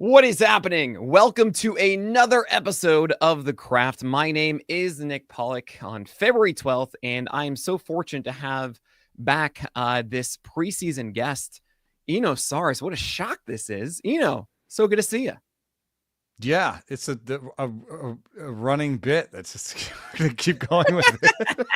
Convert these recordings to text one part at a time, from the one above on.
What is happening? Welcome to another episode of The Craft. My name is Nick Pollack on February 12th, and I'm so fortunate to have back this preseason guest, Eno Sarris. What a shock this is. Eno, so good to see you. Yeah, it's a running bit that's just going to keep going with it.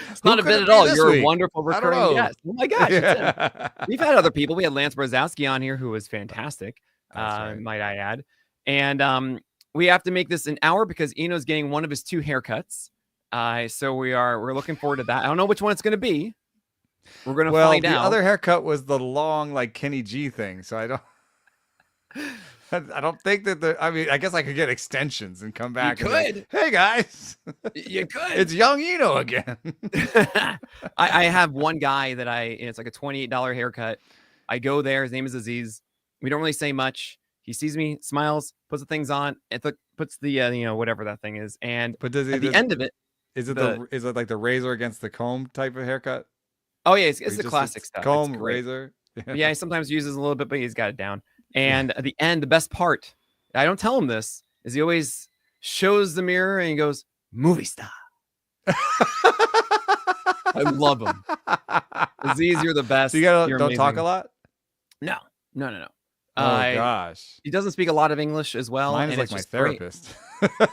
It's not a bit at all. You're a wonderful recurring guest. Oh my gosh. Yeah. We've had other people. We had Lance Brzezowski on here who was fantastic. Right. Might I add. And we have to make this an hour because Eno's getting one of his two haircuts. So we're looking forward to that. I don't know which one it's going to be. We're going to find out. The other haircut was the long, like Kenny G thing. So I don't think that I guess I could get extensions and come back. You could. Like, hey guys, you could. It's young Eno again. I have one guy that it's like a $28 haircut. I go there. His name is Aziz. We don't really say much. He sees me, smiles, puts the things on, and puts the whatever that thing is. And but at the end of it, is it like the razor against the comb type of haircut? Oh yeah, it's the classic stuff. Comb, razor. Yeah, he sometimes uses a little bit, but he's got it down. And at the end, the best part, I don't tell him this, is he always shows the mirror and he goes, "Movie star." I love him. Aziz, you're the best. So you don't talk a lot? No. Oh gosh. He doesn't speak a lot of English as well. Mine is like my therapist.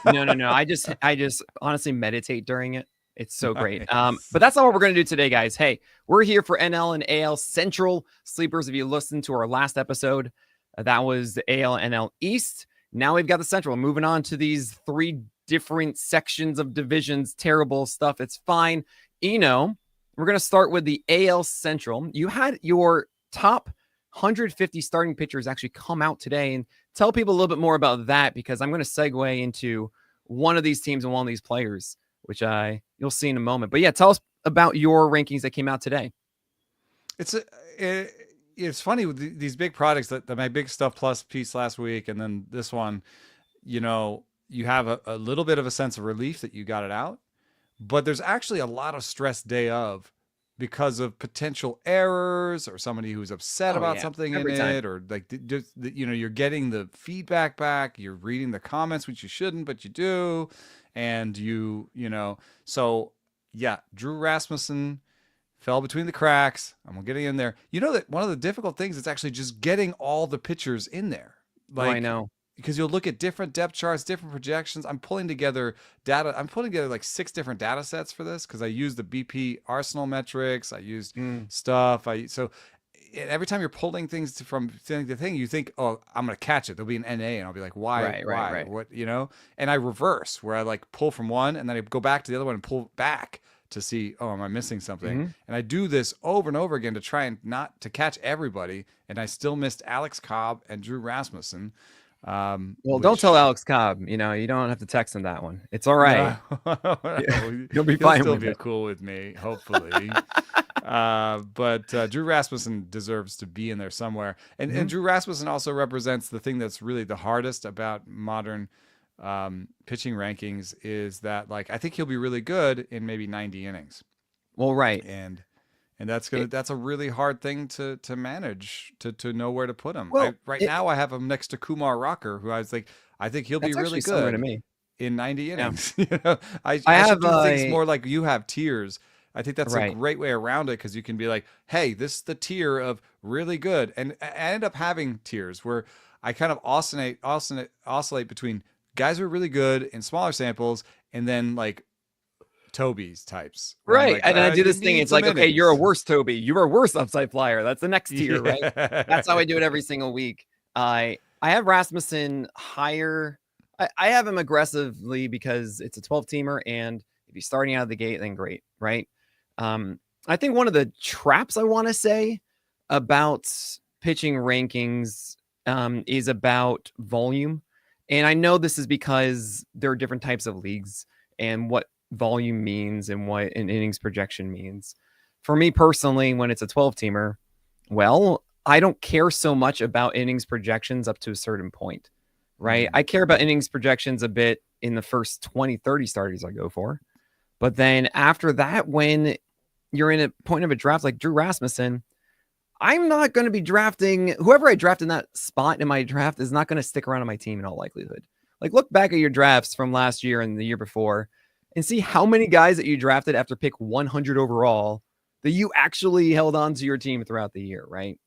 No. I just honestly meditate during it. It's so great. But that's not what we're going to do today, guys. Hey, we're here for NL and AL Central sleepers. If you listened to our last episode, that was the AL NL East. Now we've got the Central. Moving on to these three different sections of divisions. Terrible stuff. It's fine. Eno, we're going to start with the AL Central. You had your top 150 starting pitchers actually come out today, and tell people a little bit more about that, because I'm going to segue into one of these teams and one of these players, which you'll see in a moment. But yeah, tell us about your rankings that came out today. It's funny with these big products that my Big Stuff Plus piece last week, and then this one, you have a little bit of a sense of relief that you got it out, but there's actually a lot of stress day of, because of potential errors or somebody who's upset about something in it, or like you're getting the feedback back, you're reading the comments, which you shouldn't, but you do, and so yeah, Drew Rasmussen fell between the cracks. I'm getting in there. You know that one of the difficult things is actually just getting all the pitchers in there. I know. Because you'll look at different depth charts, different projections. I'm putting together like 6 different data sets for this, because I use the BP Arsenal metrics. I used stuff. So every time you're pulling things from thing to thing, you think, oh, I'm going to catch it. There'll be an NA, and I'll be like, why? Right. What, And I reverse, where I like pull from one, and then I go back to the other one and pull back to see, oh, am I missing something? And I do this over and over again to try and not to catch everybody. And I still missed Alex Cobb and Drew Rasmussen. Don't tell Alex Cobb. You don't have to text him that one. It's all right. You'll be fine. He'll still be cool with me, hopefully. But Drew Rasmussen deserves to be in there somewhere. And Drew Rasmussen also represents the thing that's really the hardest about modern pitching rankings, is that, like, I think he'll be really good in maybe 90 innings. Well, right. And that's a really hard thing to manage, to know where to put him. Well, now I have him next to Kumar Rocker, who I was like, I think he'll be really good to me. in 90 innings. Yeah. I should do things more like you have tiers. I think that's a great way around it, because you can be like, hey, this is the tier of really good. And I end up having tiers where I kind of oscillate between guys who are really good in smaller samples, and then like Toby's types. Right. Like, and I do this thing. It's like, okay, you're a worse Toby. You're a worse upside flyer. That's the next tier, right? That's how I do it every single week. I have Rasmussen higher. I have him aggressively because it's a 12-teamer. And if he's starting out of the gate, then great. Right. I think one of the traps I want to say about pitching rankings is about volume. And I know this is because there are different types of leagues and what volume means and what an innings projection means. For me personally, when it's a 12-teamer, well, I don't care so much about innings projections up to a certain point, right? I care about innings projections a bit in the first 20, 30 starters I go for. But then after that, when you're in a point of a draft like Drew Rasmussen, I'm not going to be drafting whoever I draft in that spot in my draft is not going to stick around on my team in all likelihood. Like, look back at your drafts from last year and the year before and see how many guys that you drafted after pick 100 overall that you actually held on to your team throughout the year, right?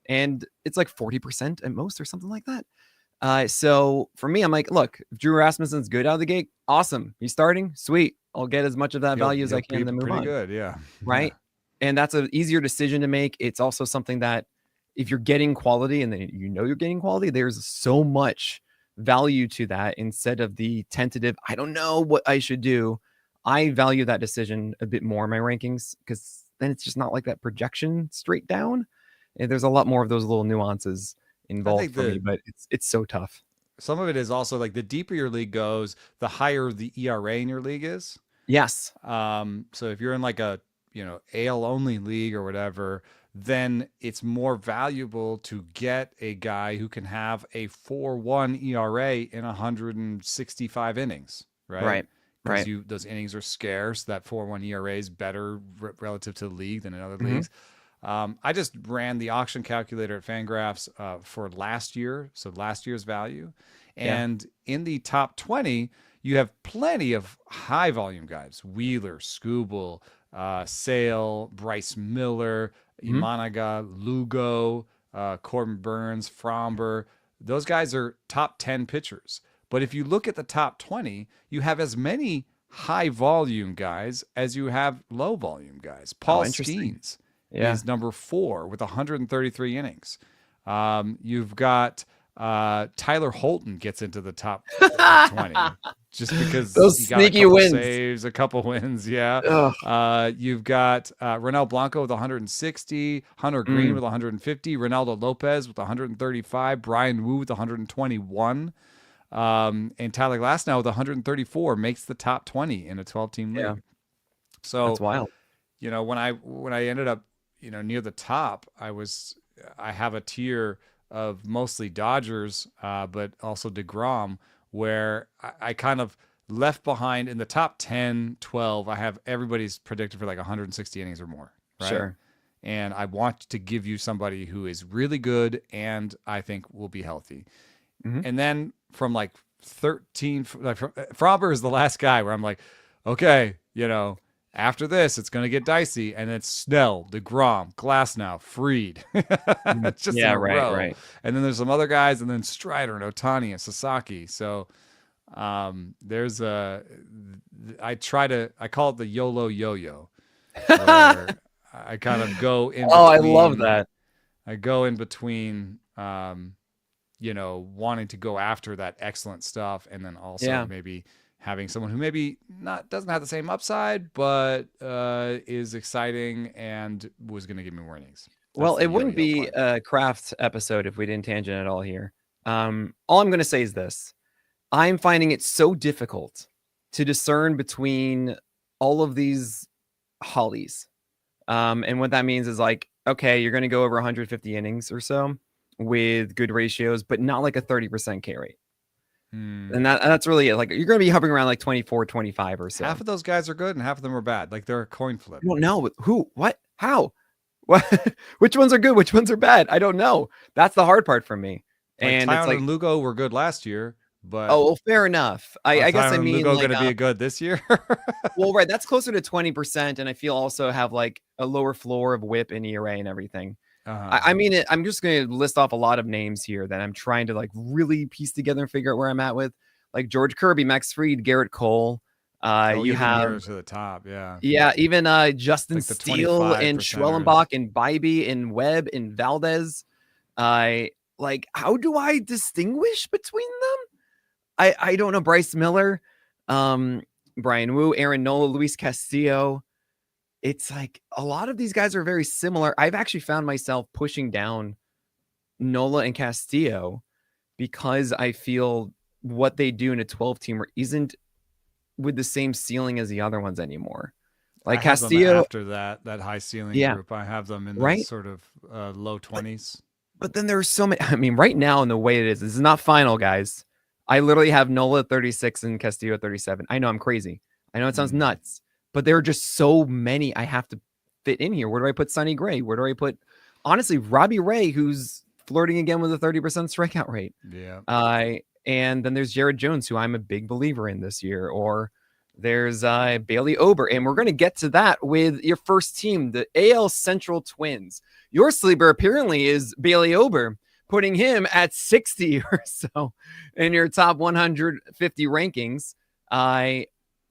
And it's like 40% at most or something like that. So for me, I'm like, look, if Drew Rasmussen's good out of the gate, awesome. He's starting, sweet. I'll get as much of that value as I can and then move pretty on. Good, yeah. Right. And that's an easier decision to make. It's also something that if you're getting quality and then you're getting quality, there's so much value to that instead of the tentative, I don't know what I should do. I value that decision a bit more in my rankings because then it's just not like that projection straight down. And there's a lot more of those little nuances involved for me, but it's so tough. Some of it is also like the deeper your league goes, the higher the ERA in your league is. Yes. So if you're in like a, AL only league or whatever, then it's more valuable to get a guy who can have a 4.1 ERA in 165 innings, right? Right. Because those innings are scarce. That 4.1 ERA is better relative to the league than in other leagues. I just ran the auction calculator at Fangraphs for last year, so last year's value. And in the top 20, you have plenty of high volume guys: Wheeler, Skubal, Sale, Bryce Miller, Imanaga, Lugo, Corbin Burns, Fromber. Those guys are top 10 pitchers. But if you look at the top 20, you have as many high volume guys as you have low volume guys. Paul Skeens is number 4 with 133 innings. You've got Tyler Holton gets into the top 20 just because those he got sneaky a couple wins. saves, a couple wins. You've got Ronel Blanco with 160, Hunter Green with 150, Ronaldo Lopez with 135, Brian Wu with 121. And Tyler Glasnow with 134 makes the top 20 in a 12-team league. So that's wild. When I ended up, near the top, I have a tier of mostly Dodgers, but also DeGrom, where I kind of left behind in the top 10, 12. I have everybody's predicted for like 160 innings or more. Right? Sure. And I want to give you somebody who is really good and I think will be healthy. And then from like 13, Fromber is the last guy where I'm like, okay, after this, it's going to get dicey. And it's Snell, DeGrom, Glasnow, Fried. Just in a row. Right. And then there's some other guys, and then Strider and Ohtani and Sasaki. So there's I call it the YOLO yo-yo. Where I kind of go in between. Oh, I love that. I go in between, wanting to go after that excellent stuff. And then also maybe having someone who maybe doesn't have the same upside, but is exciting and was going to give me warnings. Well, it wouldn't be a craft episode if we didn't tangent at all here. All I'm going to say is this. I'm finding it so difficult to discern between all of these hollies. And what that means is like, okay, you're going to go over 150 innings or so with good ratios, but not like a 30% K rate. And that's really it. Like you're going to be hovering around like 24, 25 or so. Half of those guys are good and half of them are bad. Like they're a coin flip. I don't know who, what, how, what, which ones are good, which ones are bad. I don't know. That's the hard part for me. Like and Tyron it's like, and Lugo were good last year, but well, fair enough. I guess I mean Lugo like, going to be good this year. Well, right, that's closer to 20%, and I feel also have like a lower floor of WHIP and ERA and everything. I mean, I'm just going to list off a lot of names here that I'm trying to like really piece together and figure out where I'm at with, like George Kirby, Max Fried, Garrett Cole. You have to the top, even Justin Steele and Schwellenbach and Bybee and Webb and Valdez. Like, how do I distinguish between them? I don't know. Bryce Miller, Brian Wu, Aaron Nola, Luis Castillo. It's like a lot of these guys are very similar. I've actually found myself pushing down Nola and Castillo because I feel what they do in a 12-teamer isn't with the same ceiling as the other ones anymore. Like Castillo after that high ceiling group, I have them in the sort of low 20s. But then there's so many. I mean, right now in the way it is, this is not final, guys. I literally have Nola at 36 and Castillo at 37. I know I'm crazy. I know it sounds nuts, but there are just so many I have to fit in here. Where do I put Sonny Gray? Where do I put honestly, Robbie Ray, who's flirting again with a 30% strikeout rate. Yeah. And then there's Jared Jones, who I'm a big believer in this year. Or there's Bailey Ober. And we're going to get to that with your first team, the AL Central Twins. Your sleeper apparently is Bailey Ober, putting him at 60 or so in your top 150 rankings.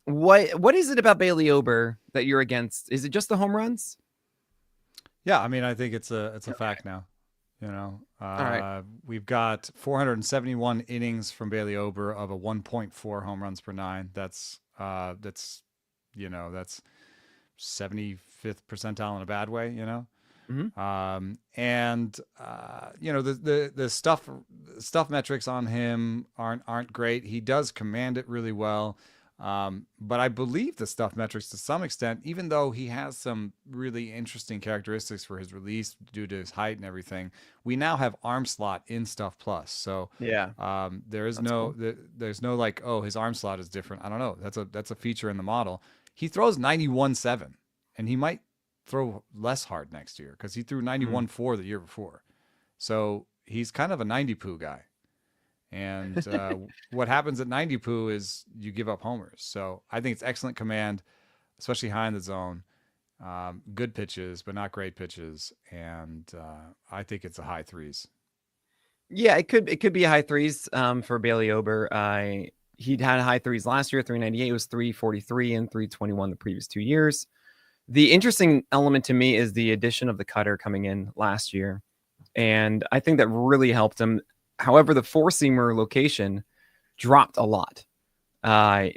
What is it about Bailey Ober that you're against? Is it just the home runs? Yeah, I mean, I think it's a fact now. You know, All right. We've got 471 innings from Bailey Ober of a 1.4 home runs per nine. That's 75th percentile in a bad way. You know, Mm-hmm. the stuff metrics on him aren't great. He does command it really well. But I believe the stuff metrics to some extent, even though he has some really interesting characteristics for his release due to his height and everything, we now have arm slot in Stuff Plus. So Yeah, there's that's cool. like, oh, his arm slot is different. I don't know. That's a feature in the model. He throws 91.7, and he might throw less hard next year because he threw 91.4 the year before. So he's kind of a 90 poo guy. And what happens at 90 poo is you give up homers. So I think it's excellent command, especially high in the zone. Good pitches, but not great pitches. And I think it's a high threes. Yeah, it could be a high threes for Bailey Ober. He'd had high threes last year, 398 was 343 and 321 the previous 2 years. The interesting element to me is the addition of the cutter coming in last year. And I think that really helped him. However, the four-seamer location dropped a lot.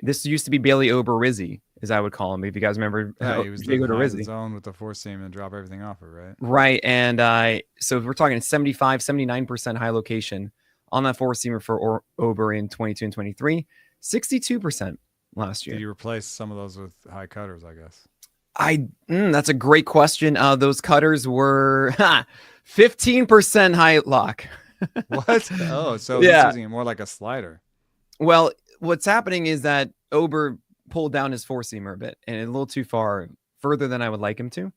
This used to be Bailey Ober Rizzi, as I would call him. If you guys remember, he was the high zone with the four seam and drop everything off it, right? Right. And so we're talking 75, 79% high location on that four-seamer for Ober in 22 and 23, 62% last year. Did you replace some of those with high cutters, I guess? That's a great question. Those cutters were 15% high lock. What? Oh, so he's using it more like a slider. Well, what's happening is that Ober pulled down his four-seamer a bit and a little too further than I would like him to.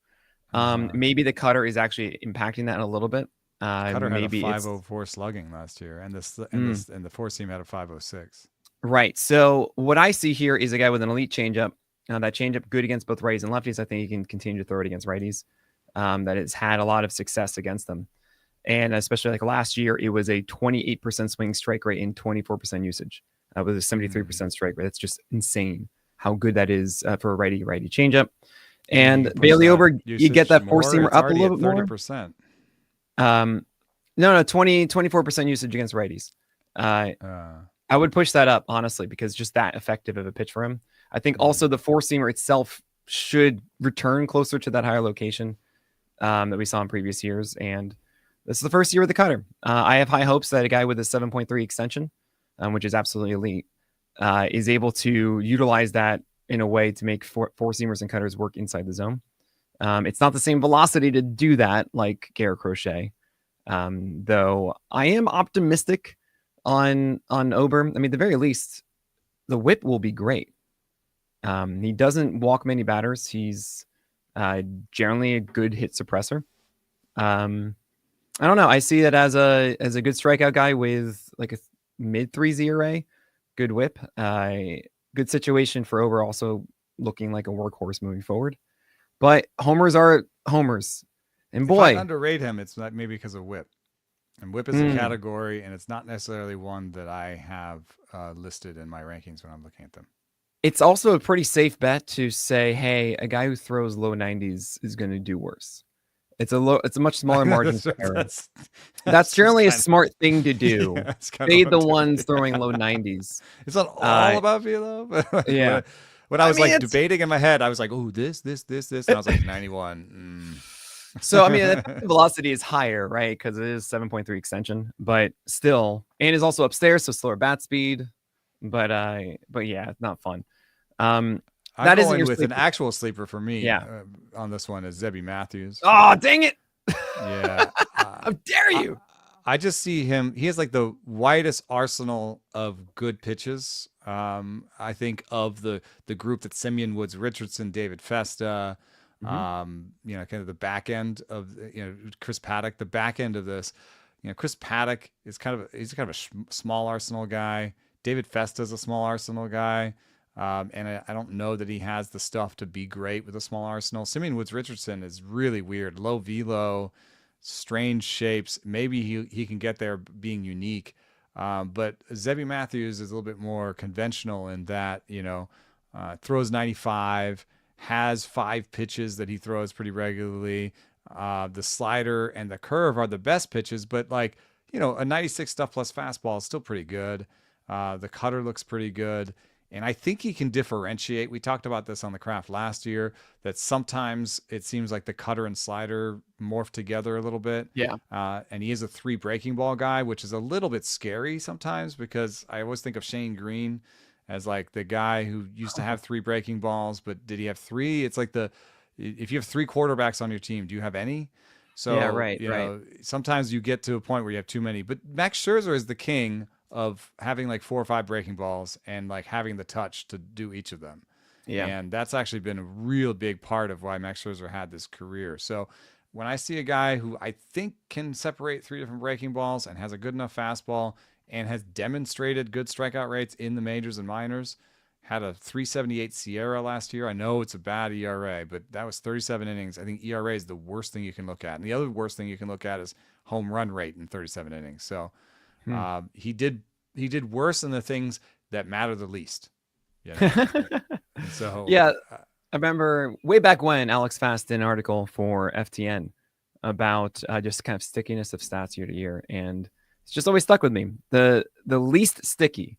Maybe the cutter is actually impacting that a little bit. Cutter maybe had a 504 slugging last year, and the four seam had a 506. Right. So what I see here is a guy with an elite changeup. That changeup good against both righties and lefties. I think he can continue to throw it against righties. That has had a lot of success against them. And especially like last year, it was a 28% swing strike rate and 24% usage with a 73% strike rate. That's just insane how good that is for a righty changeup. And Bailey Ober, you get that four-seamer up a little bit 30%. More. No, 24% usage against righties. I would push that up, honestly, because just that effective of a pitch for him. I think also the four-seamer itself should return closer to that higher location that we saw in previous years. And this is the first year with the cutter. I have high hopes that a guy with a 7.3 extension, which is absolutely elite, is able to utilize that in a way to make four-seamers and cutters work inside the zone. It's not the same velocity to do that like Garrett Crochet, though I am optimistic on Ober. I mean, at the very least, the whip will be great. He doesn't walk many batters. He's generally a good hit suppressor. I don't know. I see that as a good strikeout guy with like a mid 3 ERA, good whip, good situation for Ober, also looking like a workhorse moving forward. But homers are homers, and boy, if I underrate him, it's maybe because of whip. And whip is a category, and it's not necessarily one that I have listed in my rankings when I'm looking at them. It's also a pretty safe bet to say, hey, a guy who throws low 90s is going to do worse. It's a much smaller margin for error. That's generally a smart thing to do. Yeah, fade the ones throwing low 90s. It's not all about velo. Yeah. When I was debating in my head, I was like, oh, this. And I was like 91. So, I mean, the velocity is higher, right? Because it is 7.3 extension, but still, and is also upstairs, so slower bat speed. But yeah, it's not fun. That is with sleeper. An actual sleeper for me. Yeah. On this one is Zebby Matthews. Oh, dang it! Yeah. How dare you? I just see him. He has like the widest arsenal of good pitches. I think of the group that Simeon Woods Richardson, David Festa, You know, kind of the back end of, you know, Chris Paddock, the back end of this, you know, Chris Paddock is he's kind of a small arsenal guy. David Festa's a small arsenal guy. And I don't know that he has the stuff to be great with a small arsenal. Simeon Woods Richardson is really weird, low velo, strange shapes. Maybe he can get there being unique. But Zebby Matthews is a little bit more conventional in that, you know, throws 95, has 5 pitches that he throws pretty regularly. The slider and the curve are the best pitches, but like, you know, a 96 stuff plus fastball is still pretty good. The cutter looks pretty good. And I think he can differentiate. We talked about this on the craft last year, that sometimes it seems like the cutter and slider morph together a little bit. Yeah. And he is a 3 breaking ball guy, which is a little bit scary sometimes, because I always think of Shane Green as like the guy who used to have 3 breaking balls, but did he have 3? It's like if you have 3 quarterbacks on your team, do you have any? So, yeah, right, you know, sometimes you get to a point where you have too many. But Max Scherzer is the king of having like 4 or 5 breaking balls and like having the touch to do each of them. Yeah. And that's actually been a real big part of why Max Scherzer had this career. So when I see a guy who I think can separate 3 different breaking balls and has a good enough fastball and has demonstrated good strikeout rates in the majors and minors, had a 3.78 Sierra last year. I know it's a bad ERA, but that was 37 innings. I think ERA is the worst thing you can look at. And the other worst thing you can look at is home run rate in 37 innings. So he did worse in the things that matter the least. You know? So yeah, I remember way back when Alex Fast did an article for FTN about just kind of stickiness of stats year to year, and it's just always stuck with me. The least sticky,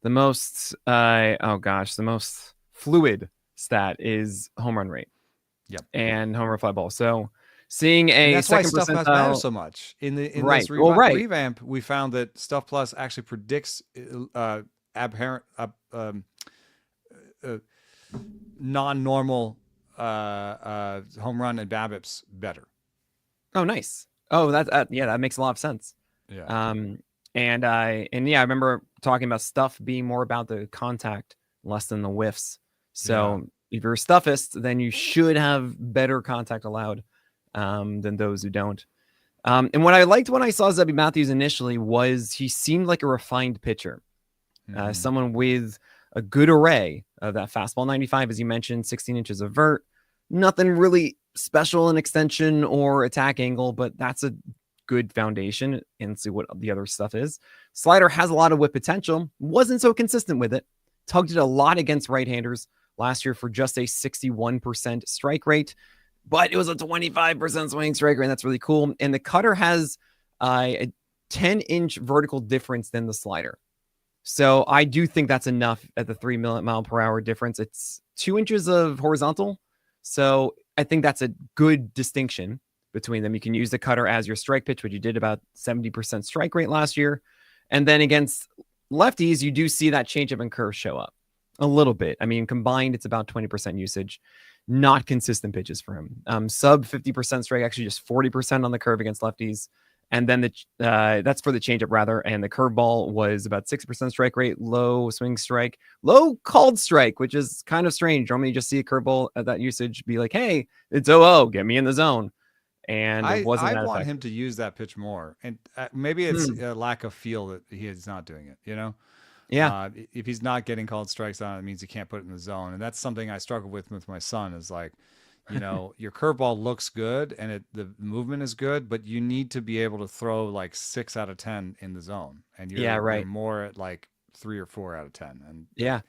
the most the most fluid stat is home run rate. Yep. And home run fly ball. So seeing a that's second why Stuff Plus matters so much. In this revamp, we found that Stuff Plus actually predicts non-normal home run and BABIPs better. Oh, nice. Oh, that makes a lot of sense. Yeah. I remember talking about stuff being more about the contact, less than the whiffs. So if you're a stuffist, then you should have better contact allowed than those who don't. And what I liked when I saw Zebby Matthews initially was he seemed like a refined pitcher, someone with a good array of that fastball 95, as you mentioned, 16 inches of vert, nothing really special in extension or attack angle, but that's a good foundation and see what the other stuff is. Slider has a lot of whip potential, wasn't so consistent with it, tugged it a lot against right-handers last year for just a 61% strike rate, but it was a 25% swing strike rate. That's really cool. And the cutter has a 10-inch vertical difference than the slider. So I do think that's enough at the 3 mile per hour difference. It's 2 inches of horizontal. So I think that's a good distinction between them. You can use the cutter as your strike pitch, which you did about 70% strike rate last year. And then against lefties, you do see that changeup and curve show up a little bit. I mean, combined, it's about 20% usage. Not consistent pitches for him. Sub 50% strike, actually just 40% on the curve against lefties. And then that's for the changeup rather. And the curveball was about 6% strike rate, low swing strike, low called strike, which is kind of strange. Normally you just see a curveball at that usage be like, hey, it's 0-0, get me in the zone. And it wasn't that want effective. him to use that pitch more. And maybe it's a lack of feel that he is not doing it, you know? Yeah. If he's not getting called strikes on, it means he can't put it in the zone. And that's something I struggle with my son is like, you know, your curveball looks good and the movement is good, but you need to be able to throw like 6 out of 10 in the zone. And you're more at like 3 or 4 out of 10. And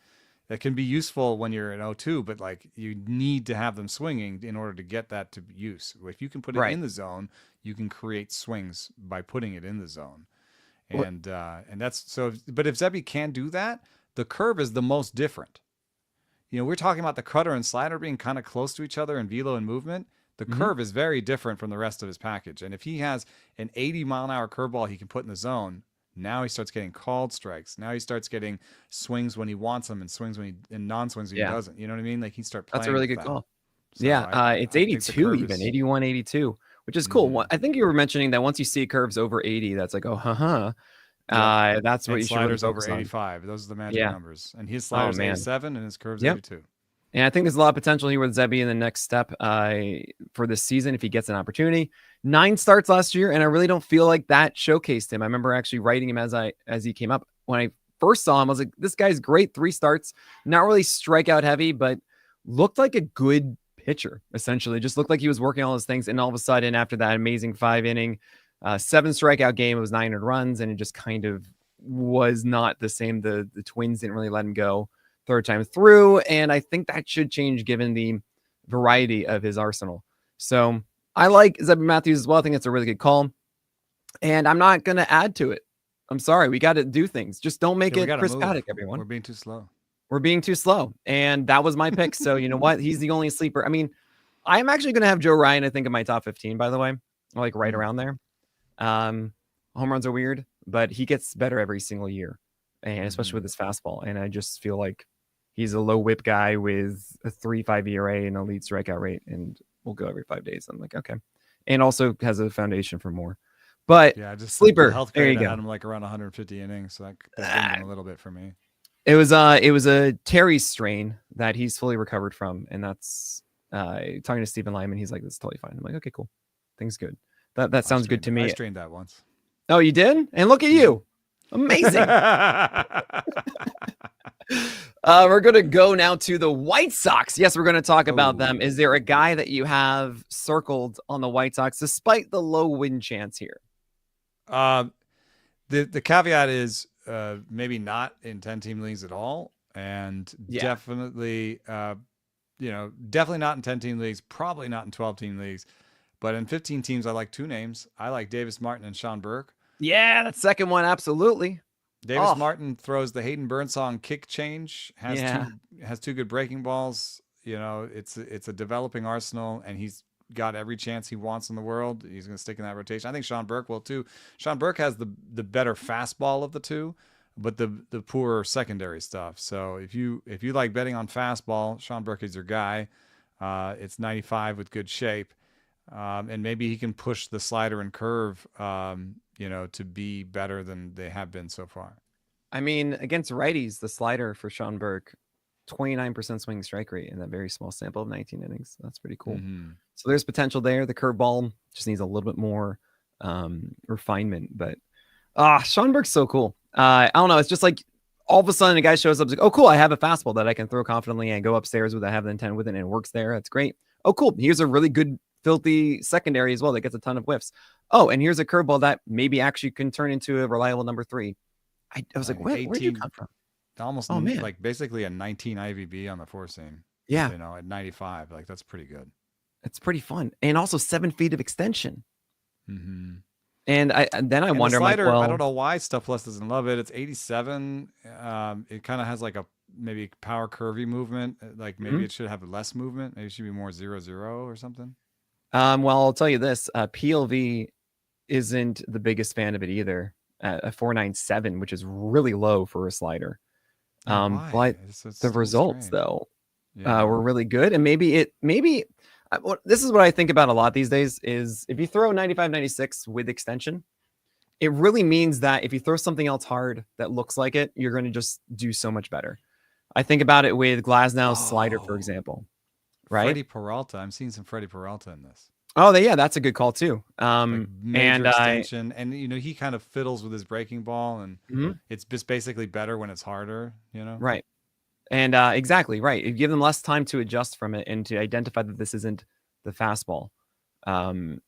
that can be useful when you're at 0-2, but like you need to have them swinging in order to get that to use. If you can put it in the zone, you can create swings by putting it in the zone. And that's so, but if Zebby can do that, the curve is the most different. You know, we're talking about the cutter and slider being kind of close to each other in velo and movement. The curve is very different from the rest of his package. And if he has an 80-mile-an-hour curveball he can put in the zone, now he starts getting called strikes. Now he starts getting swings when he wants them and swings and non-swings when he doesn't. You know what I mean? Like he starts playing. That's a really good call. So it's I 82 even, 81, 82, which is cool. I think you were mentioning that once you see curves over 80, that's like, that's what you should sliders really over 85. Those are the magic numbers. And his sliders 87 and his curves 82. And I think there's a lot of potential here with Zebby in the next step for this season if he gets an opportunity. 9 starts last year, and I really don't feel like that showcased him. I remember actually writing him as he came up. When I first saw him, I was like, this guy's great. 3 starts, not really strikeout heavy, but looked like a good pitcher, essentially. Just looked like he was working all his things. And all of a sudden, after that amazing 5-inning, 7 strikeout game, it was 900 runs, and it just kind of was not the same. The Twins didn't really let him go third time through, and I think that should change given the variety of his arsenal. So I like Zebby Matthews as well. I think it's a really good call, and I'm not going to add to it. I'm sorry. We got to do things. Just don't make it Chris Paddock, everyone. We're being too slow. We're being too slow, and that was my pick. So you know what? He's the only sleeper. I mean, I'm actually going to have Joe Ryan, I think, in my top 15, by the way. Like right around there. Home runs are weird, but he gets better every single year, and especially with his fastball. And I just feel like he's a low whip guy with a 3.5 ERA and a lead strikeout rate, and we'll go every 5 days. I'm like, okay. And also has a foundation for more. But yeah, just sleeper. There you go. Had him like around 150 innings, so that a little bit for me. It was a Terry strain that he's fully recovered from, and that's talking to Stephen Lyman. He's like, "This is totally fine." I'm like, "Okay, cool, things good." That sounds good to me. I strained that once. Oh, you did? And look at you, amazing. We're going to go now to the White Sox. Yes, we're going to talk about them. Is there a guy that you have circled on the White Sox, despite the low win chance here? The caveat is maybe not in 10-team leagues at all, and definitely, definitely not in 10-team leagues. Probably not in 12-team leagues, but in 15 teams, I like 2 names. I like Davis Martin and Sean Burke. Yeah, that second one, absolutely. Davis Martin throws the Hayden Burnsong kick change, has 2 good breaking balls. You know, it's a developing arsenal, and he's got every chance he wants in the world. He's going to stick in that rotation. I think Sean Burke will too. Sean Burke has the better fastball of the 2, but the poorer secondary stuff. So if you like betting on fastball, Sean Burke is your guy. It's 95 with good shape. And maybe he can push the slider and curve, to be better than they have been so far. I mean, against righties, the slider for Sean Burke, 29% swing strike rate in that very small sample of 19 innings. That's pretty cool. Mm-hmm. So there's potential there. The curveball just needs a little bit more refinement. But Sean Burke's so cool. I don't know. It's just like all of a sudden a guy shows up, like, oh, cool, I have a fastball that I can throw confidently and go upstairs with. I have the intent with it, and it works there. That's great. Oh, cool. Here's a really good filthy secondary as well that gets a ton of whiffs. Oh, and here's a curveball that maybe actually can turn into a reliable number 3. I was like, where did you come from? Almost like basically a 19 IVB on the 4-seam. Yeah. At 95. Like, that's pretty good. It's pretty fun. And also 7 feet of extension. Mm-hmm. And I wonder, the slider, like, well, I don't know why Stuff Plus doesn't love it. It's 87. It kind of has like a maybe power curvy movement. Like maybe it should have less movement. Maybe it should be more 0-0 or something. Well, I'll tell you this. PLV isn't the biggest fan of it either. A 497, which is really low for a slider. But the results, though, were really good. And maybe this is what I think about a lot these days is if you throw 95, 96 with extension, it really means that if you throw something else hard that looks like it, you're going to just do so much better. I think about it with Glasnow's slider, for example. Right? Freddie Peralta. I'm seeing some Freddie Peralta in this. Oh, that's a good call too. Like major extension, and he kind of fiddles with his breaking ball, and it's just basically better when it's harder. Right, and exactly right. You give them less time to adjust from it and to identify that this isn't the fastball.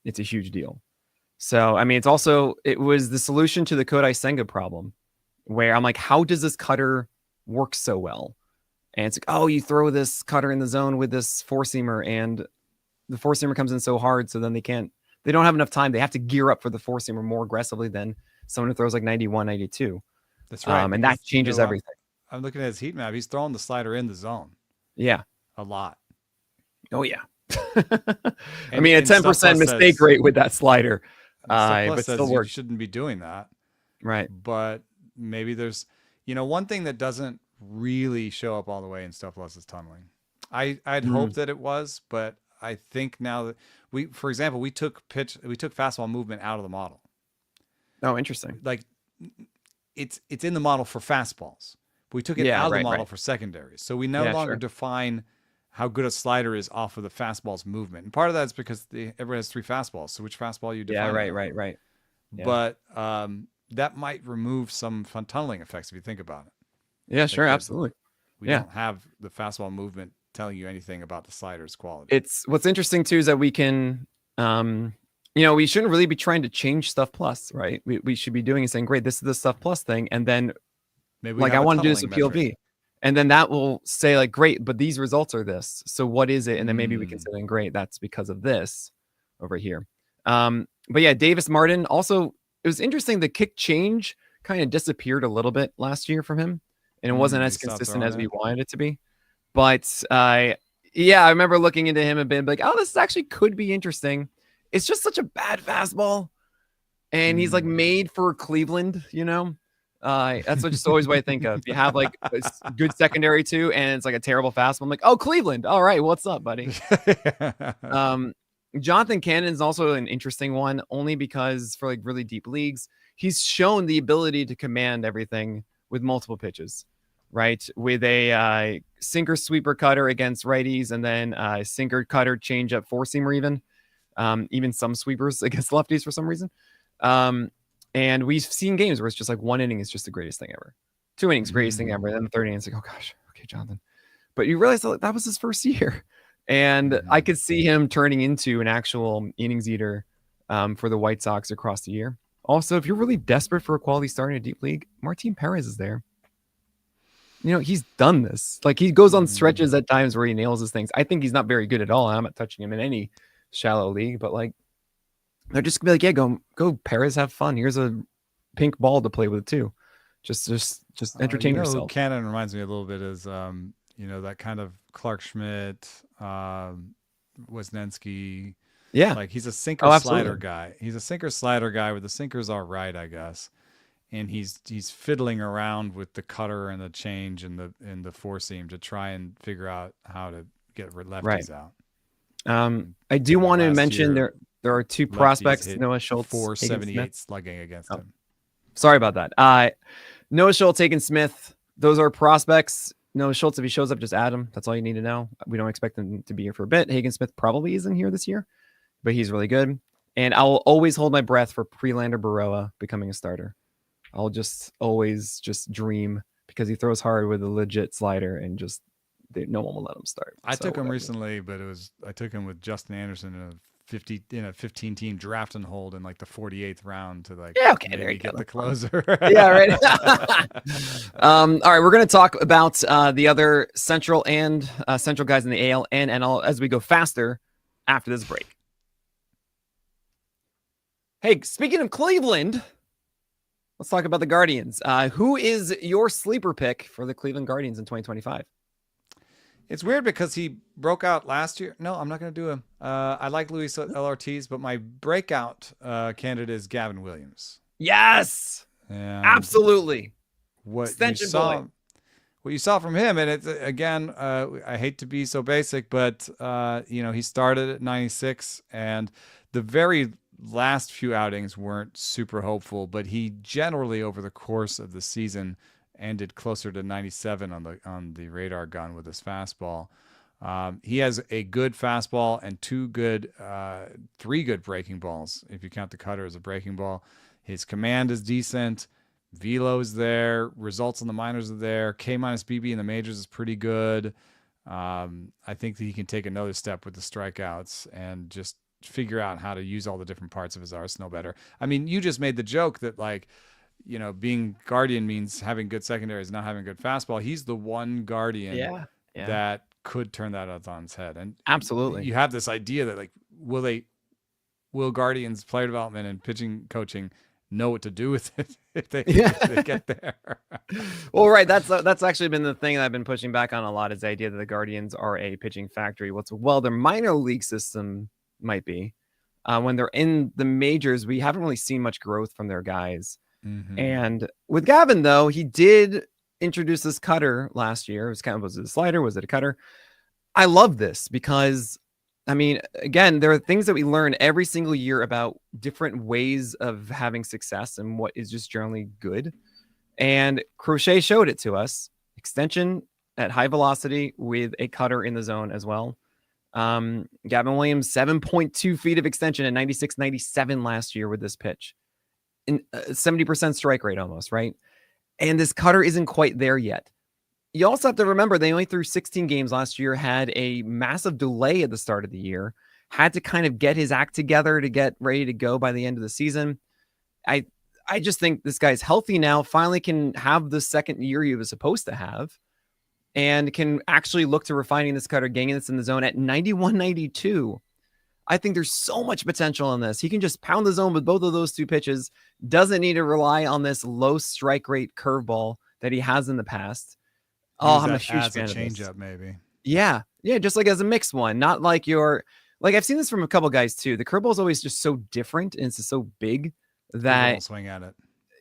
It's a huge deal. So I mean, it was the solution to the Kodai Senga problem, where I'm like, how does this cutter work so well? And it's like, oh, you throw this cutter in the zone with this 4-seamer, and the 4-seamer comes in so hard, so then they don't have enough time. They have to gear up for the 4-seamer more aggressively than someone who throws like 91, 92. That's right. And that changes everything. I'm looking at his heat map. He's throwing the slider in the zone. Yeah. A lot. Oh, yeah. I mean, a 10% mistake rate with that slider. But still works. You shouldn't be doing that. Right. But maybe there's, one thing that doesn't really show up all the way in Stuff Plus is tunneling. I'd hoped that it was, but I think now that for example, we took fastball movement out of the model. Oh, interesting. Like it's in the model for fastballs. We took it out of the model for secondaries. So we no longer define how good a slider is off of the fastball's movement. And part of that is because everyone has 3 fastballs. So which fastball you define? Yeah, right. Yeah. But that might remove some fun tunneling effects if you think about it. Yeah, sure, absolutely. We don't have the fastball movement telling you anything about the slider's quality. It's what's interesting too is that we can, we shouldn't really be trying to change Stuff Plus, right? We should be doing is saying, great, this is the Stuff Plus thing, and then maybe I want to do this with PLV, and then that will say like, great, but these results are this. So what is it? And then maybe we can say, then great, that's because of this over here. But yeah, Davis Martin also. It was interesting. The kick change kind of disappeared a little bit last year from him, and it wasn't as consistent as we wanted it to be. But I remember looking into him and being like, oh, this actually could be interesting. It's just such a bad fastball, and he's like made for Cleveland, That's just always what I think of. You have like a good secondary too, and it's like a terrible fastball. I'm like, oh, Cleveland. All right, what's up, buddy? Jonathan Cannon is also an interesting one, only because for like really deep leagues, he's shown the ability to command everything with multiple pitches, right? With a sinker, sweeper, cutter against righties, and then sinker, cutter, changeup, four seamer, even some sweepers against lefties for some reason. And we've seen games where it's just like 1 inning is just the greatest thing ever, 2 innings, greatest thing ever, and then the 3rd inning, it's like, oh gosh, okay, Jonathan. But you realize that was his first year. And I could see him turning into an actual innings eater for the White Sox across the year. Also, if you're really desperate for a quality start in a deep league, Martin Perez is there. He's done this. Like, he goes on stretches at times where he nails his things. I think he's not very good at all. I'm not touching him in any shallow league, but like, they're just gonna be like, yeah, go Perez, have fun. Here's a pink ball to play with too. Just entertain yourself. Cannon reminds me a little bit is that kind of Clark Schmidt, Wisniewski. Yeah. Like, he's a sinker slider guy. He's a sinker slider guy where the sinkers are right, I guess. And he's fiddling around with the cutter and the change and the four seam to try and figure out how to get lefties out. I do want to mention there are 2 prospects, Noah Schultz, 478 slugging against him. Sorry about that. Noah Schultz, Hagen Smith, those are prospects. Noah Schultz, if he shows up, just add him. That's all you need to know. We don't expect him to be here for a bit. Hagen Smith probably isn't here this year, but he's really good. And I will always hold my breath for Prelander Baroa becoming a starter. I'll just always dream, because he throws hard with a legit slider, and no one will let him start. I took him recently, but I took him with Justin Anderson in a 15-team draft and hold in like the 48th round to like there you get the closer. Yeah, right. All right, we're going to talk about the other central guys in the AL and NL as we go faster after this break. Hey, speaking of Cleveland, let's talk about the Guardians. Who is your sleeper pick for the Cleveland Guardians in 2025? It's weird because he broke out last year. No, I'm not going to do him. I like Luis L. Ortiz, but my breakout candidate is Gavin Williams. Yes, absolutely. What you saw from him, and it's again, I hate to be so basic, but he started at 96, and the very last few outings weren't super hopeful, but he generally over the course of the season ended closer to 97 on the radar gun with his fastball. He has a good fastball and 3 good breaking balls, if you count the cutter as a breaking ball. His command is decent. Velo's there. Results in the minors are there. K-minus BB in the majors is pretty good. I think that he can take another step with the strikeouts and just figure out how to use all the different parts of his arsenal better. I mean, you just made the joke that being Guardian means having good secondaries, not having good fastball. He's the one Guardian that could turn that on its head. And absolutely, you have this idea that will Guardians player development and pitching coaching know what to do with it if they get there? Well, right. That's actually been the thing that I've been pushing back on a lot, is the idea that the Guardians are a pitching factory. Their minor league system might be. When they're in the majors, we haven't really seen much growth from their guys. Mm-hmm. And with Gavin, though, he did introduce this cutter last year. Was it a slider? Was it a cutter? I love this because, I mean, again, there are things that we learn every single year about different ways of having success and what is just generally good. And Crochet showed it to us. Extension at high velocity with a cutter in the zone as well. Gavin Williams, 7.2 feet of extension at 96-97 last year with this pitch. In 70% strike rate almost, right? And this cutter isn't quite there yet. You also have to remember they only threw 16 games last year, had a massive delay at the start of the year, had to kind of get his act together to get ready to go by the end of the season. I just think this guy's healthy now, finally can have the second year he was supposed to have, and can actually look to refining this cutter, getting this in the zone at 91-92. I think there's so much potential in this. He can just pound the zone with both of those two pitches, doesn't need to rely on this low strike rate curveball that he has in the past. Oh, I'm a huge fan of this. Changeup, maybe. Yeah, just like as a mixed one, not like I've seen this from a couple guys too. The curveball is always just so different and it's so big that you don't swing at it.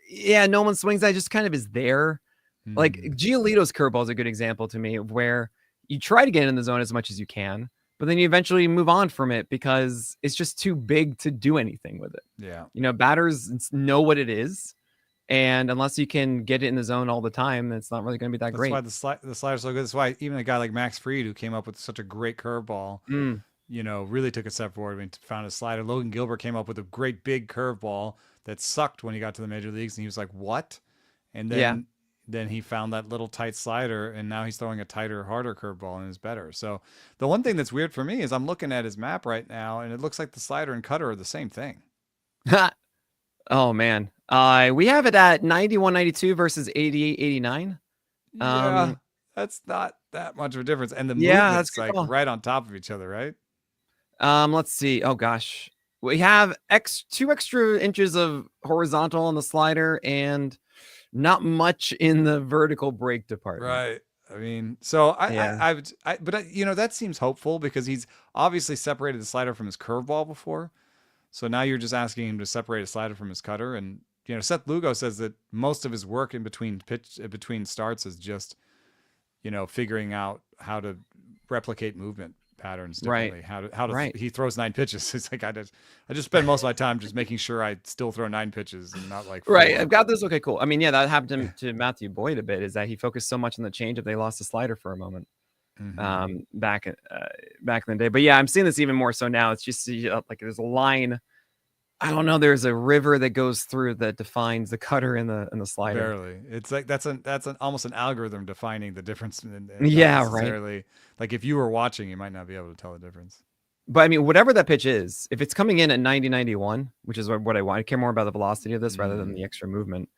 Yeah, no one swings. That just kind of is there. Like Giolito's curveball is a good example to me of where you try to get in the zone as much as you can, but then you eventually move on from it because it's just too big to do anything with it. Yeah, batters know what it is. And unless you can get it in the zone all the time, it's not really going to be that great. That's why the slider's so good. That's why even a guy like Max Fried, who came up with such a great curveball, really took a step forward when he found his slider. Logan Gilbert came up with a great big curveball that sucked when he got to the major leagues, and he was like, "What?" And then he found that little tight slider, and now he's throwing a tighter, harder curveball and is better. So the one thing that's weird for me is I'm looking at his map right now, and it looks like the slider and cutter are the same thing. Oh man. We have it at 91-92 versus 88-89. Yeah, that's not that much of a difference. And the movement's like right on top of each other, right? Let's see. Oh gosh. We have 2 extra inches of horizontal on the slider and not much in the vertical break department. Right. I mean, so that seems hopeful because he's obviously separated the slider from his curveball before. So now you're just asking him to separate a slider from his cutter. And, Seth Lugo says that most of his work in between starts is just, figuring out how to replicate movement patterns differently. Right. He throws 9 pitches. It's like, I just spend most of my time just making sure I still throw 9 pitches and not like 4. Right. I've got this. Okay, cool. I mean, yeah, that happened to Matthew Boyd a bit, is that he focused so much on the changeup, they lost the slider for a moment. Back in the day. But yeah, I'm seeing this even more so now. It's just like there's a line. I don't know. There's a river that goes through that defines the cutter and the slider. Barely. It's like that's almost an algorithm defining the difference. Right. Like if you were watching, you might not be able to tell the difference. But I mean, whatever that pitch is, if it's coming in at 90-91, which is what I want, I care more about the velocity of this rather than the extra movement.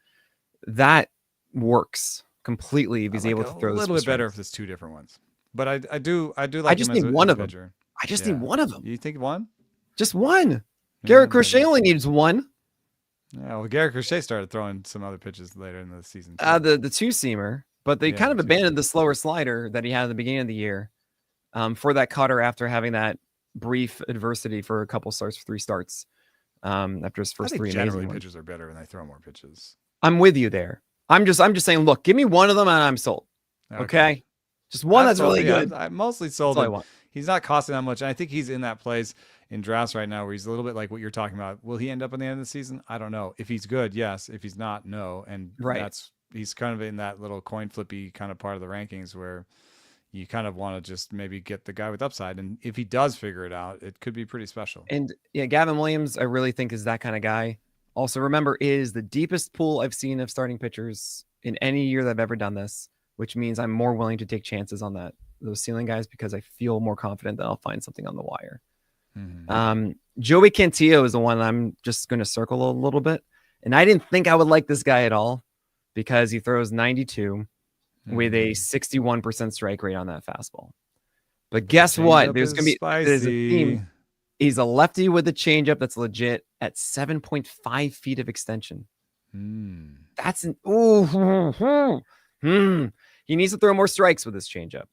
That works completely if he's able to throw a this little bit better if there's 2 different ones. But I do like. I just need one of them. I just need one of them. You think one? Just one. Garrett Crochet only needs one. Yeah, well, Garrett Crochet started throwing some other pitches later in the season. The 2-seamer, but they kind of abandoned the slower slider that he had at the beginning of the year for that cutter after having that brief adversity for a couple starts, 3 starts after his first 3 generally amazing pitchers are better when they throw more pitches. I'm with you there. I'm just saying, look, give me one of them and I'm sold. Okay? Just one that's really good. I'm mostly sold. That's all I want. He's not costing that much. And I think he's in that place in drafts right now where he's a little bit like what you're talking about. Will he end up in the end of the season? I don't know. If he's good, yes. If he's not, no. And he's kind of in that little coin flippy kind of part of the rankings where you kind of want to just maybe get the guy with upside. And if he does figure it out, it could be pretty special. And yeah, Gavin Williams, I really think is that kind of guy. Also, remember, is the deepest pool I've seen of starting pitchers in any year that I've ever done this, which means I'm more willing to take chances on those ceiling guys because I feel more confident that I'll find something on the wire. Joey Cantillo is the one I'm just going to circle a little bit. And I didn't think I would like this guy at all because he throws 92 with a 61% strike rate on that fastball. But guess what? There's going to be there's a theme. He's a lefty with a changeup that's legit at 7.5 feet of extension. That's he needs to throw more strikes with this changeup.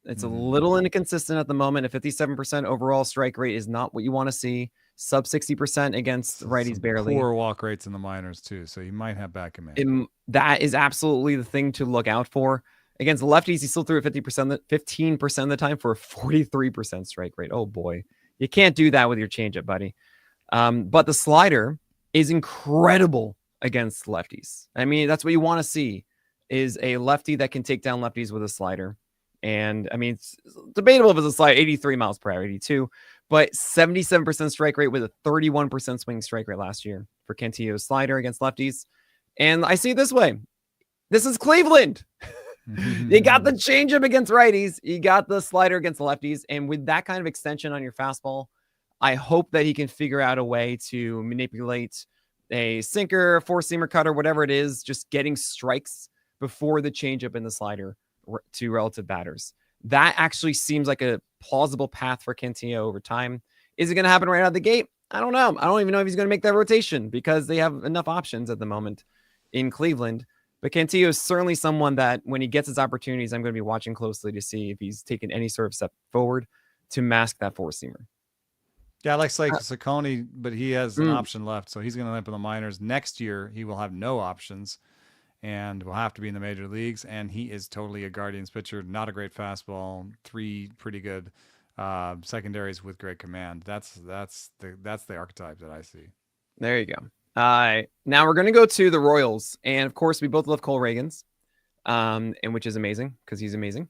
It's a little inconsistent at the moment. A 57% overall strike rate is not what you want to see. Sub 60% against righties barely. Poor walk rates in the minors too, so you might have back command. That is absolutely the thing to look out for. Against the lefties, he still threw it 15% of the time for a 43% strike rate. Oh boy, you can't do that with your changeup, buddy. But the slider is incredible against lefties. I mean, that's what you want to see, is a lefty that can take down lefties with a slider. And I mean, it's debatable if it's a slide, 83 miles per hour, 82, but 77% strike rate with a 31% swing strike rate last year for Cantillo's slider against lefties. And I see it this way. This is Cleveland. You got the changeup against righties. You got the slider against the lefties. And with that kind of extension on your fastball, I hope that he can figure out a way to manipulate a sinker, four-seamer cutter, whatever it is, just getting strikes before the changeup and the slider to relative batters. That actually seems like a plausible path for Cantillo over time. Is it going to happen right out of the gate? I don't know. I don't even know if he's going to make that rotation because they have enough options at the moment in Cleveland. But Cantillo is certainly someone that when he gets his opportunities, I'm going to be watching closely to see if he's taken any sort of step forward to mask that four-seamer. Yeah, I like Saccone, but he has an option left, so he's going to end up in the minors. Next year, he will have no options and will have to be in the major leagues, and he is totally a Guardians pitcher. Not a great fastball, 3 pretty good secondaries with great command. That's the archetype that I see. There you go. Now we're going to go to the Royals, and of course, we both love Cole Reagans, and which is amazing because he's amazing.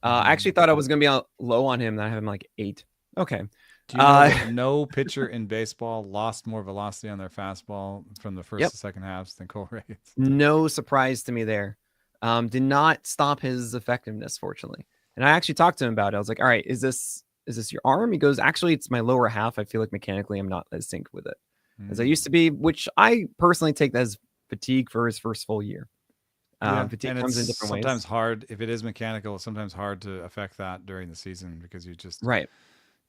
I actually thought I was going to be low on him, and I have him like 8. Okay. Do you know that no pitcher in baseball lost more velocity on their fastball from the first to second halves than Cole Reagans? No surprise to me there. Did not stop his effectiveness, fortunately. And I actually talked to him about it. I was like, all right, is this your arm? He goes, actually, it's my lower half. I feel like mechanically I'm not as synced with it as I used to be, which I personally take as fatigue for his first full year. Fatigue comes in different ways. Sometimes hard, if it is mechanical, it's sometimes hard to affect that during the season because you just... Right.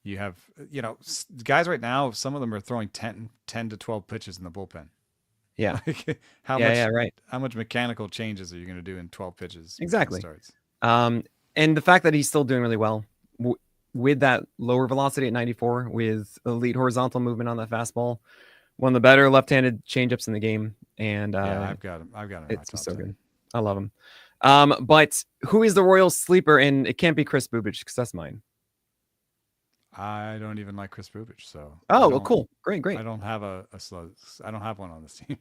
You have, guys right now, some of them are throwing 10 to 12 pitches in the bullpen. Yeah. How much mechanical changes are you going to do in 12 pitches? Exactly. Starts? And the fact that he's still doing really well with that lower velocity at 94 with elite horizontal movement on that fastball, one of the better left-handed changeups in the game. And I've got him. It's so good. I love him. But who is the Royals sleeper? And it can't be Chris Bubich because that's mine. I don't even like Chris Bubich, so. Oh, well, cool, great. I don't have I don't have one on this team.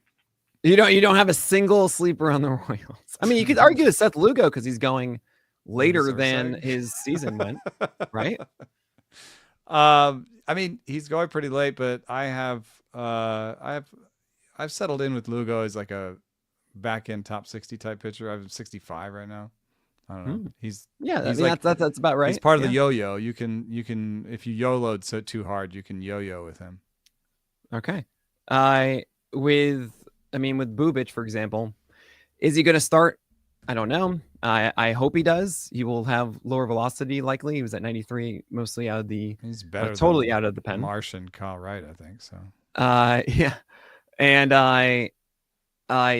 You don't have a single sleeper on the Royals. I mean, you could argue with Seth Lugo because he's going later than his season went, right? I mean, he's going pretty late, but I've settled in with Lugo as like a back end top 60 type pitcher. I'm 65 right now. I don't know. He's that's about right. He's part of the yo-yo. You can if you YOLO'd too hard, you can yo-yo with him. Okay. With Bubich, for example, is he going to start? I don't know. I hope he does. He will have lower velocity likely. He was at 93 mostly out of the. He's better. Totally out of the pen. Marsh and Kyle Wright, I think so. Yeah, and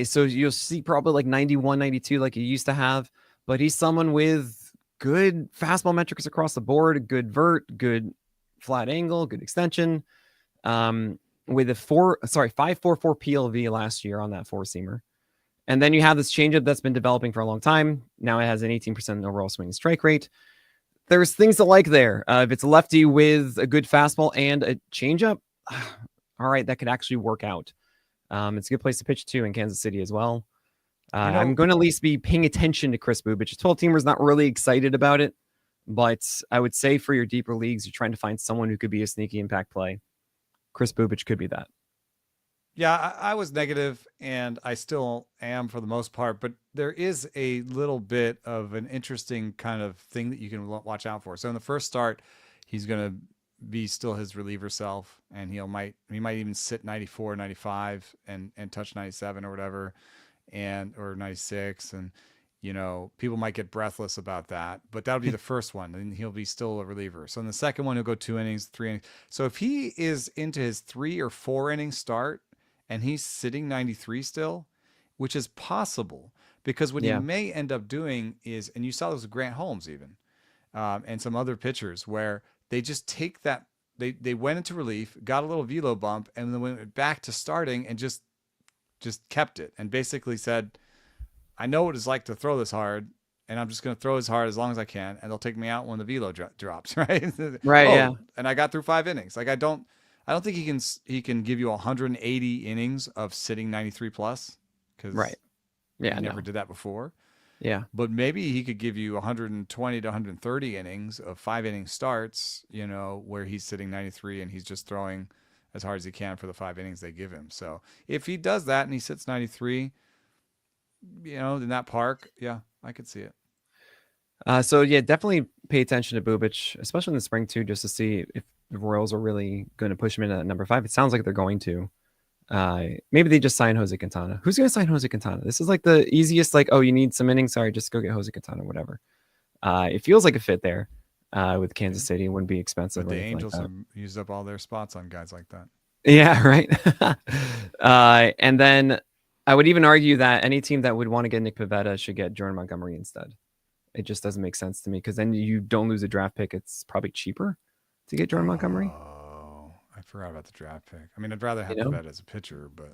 so you'll see probably like 91, 92 like he used to have. But he's someone with good fastball metrics across the board, good vert, good flat angle, good extension. With a 5.44 PLV last year on that four-seamer. And then you have this changeup that's been developing for a long time. Now it has an 18% overall swing strike rate. There's things to like there. If it's a lefty with a good fastball and a changeup, all right, that could actually work out. It's a good place to pitch too in Kansas City as well. I'm going to at least be paying attention to Chris Bubich. 12-teamer's not really excited about it, but I would say for your deeper leagues, you're trying to find someone who could be a sneaky impact play. Chris Bubich could be that. Yeah, I was negative, and I still am for the most part, but there is a little bit of an interesting kind of thing that you can watch out for. So in the first start, he's going to be still his reliever self, and he might even sit 94, 95 and touch 97 or whatever, or 96, and people might get breathless about that, but that'll be the first one, and he'll be still a reliever. So in the second one, he'll go 2 innings, 3 innings. So if he is into his 3 or 4 inning start and he's sitting 93 still, which is possible, because what he may end up doing is, and you saw this with Grant Holmes even, and some other pitchers, where they just take that, they went into relief, got a little velo bump, and then went back to starting and just kept it, and basically said, I know what it's like to throw this hard, and I'm just going to throw as hard as long as I can, and they'll take me out when the velo drops, right? Right. Yeah. And I got through 5 innings. Like I don't think he can give you 180 innings of sitting 93 plus, because right. Yeah, he never did that before. Yeah. But maybe he could give you 120 to 130 innings of 5 inning starts, where he's sitting 93 and he's just throwing as hard as he can for the 5 innings they give him. So if he does that and he sits 93, in that park, yeah, I could see it. So yeah, definitely pay attention to Bubic, especially in the spring too, just to see if the Royals are really going to push him in at number 5. It sounds like they're going to. Maybe they just sign Jose Quintana. Who's going to sign Jose Quintana? This is like the easiest. Like, oh, you need some innings. Sorry, just go get Jose Quintana. Whatever. It feels like a fit there with Kansas City. It wouldn't be expensive. But or the anything Angels like have used up all their spots on guys like that. Yeah, right. And then I would even argue that any team that would want to get Nick Pivetta should get Jordan Montgomery instead. It just doesn't make sense to me because then you don't lose a draft pick. It's probably cheaper to get Jordan Montgomery. Oh, I forgot about the draft pick. I mean, I'd rather have Pivetta as a pitcher, but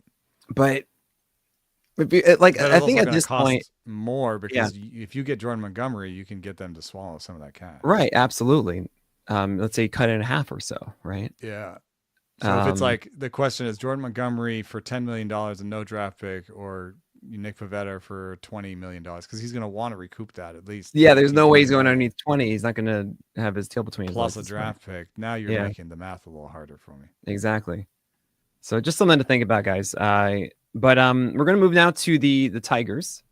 like I think at this point more because if you get Jordan Montgomery, you can get them to swallow some of that cash. Right, absolutely. Let's say cut it in half or so, right? Yeah. So if it's like the question is Jordan Montgomery for $10 million and no draft pick, or Nick Pivetta for $20 million, because he's going to want to recoup that at least. Yeah, there's no way he's going underneath 20. He's not going to have his tail between his legs. Plus a draft pick. Now you're making the math a little harder for me. Exactly. So just something to think about, guys. But we're going to move now to the Tigers,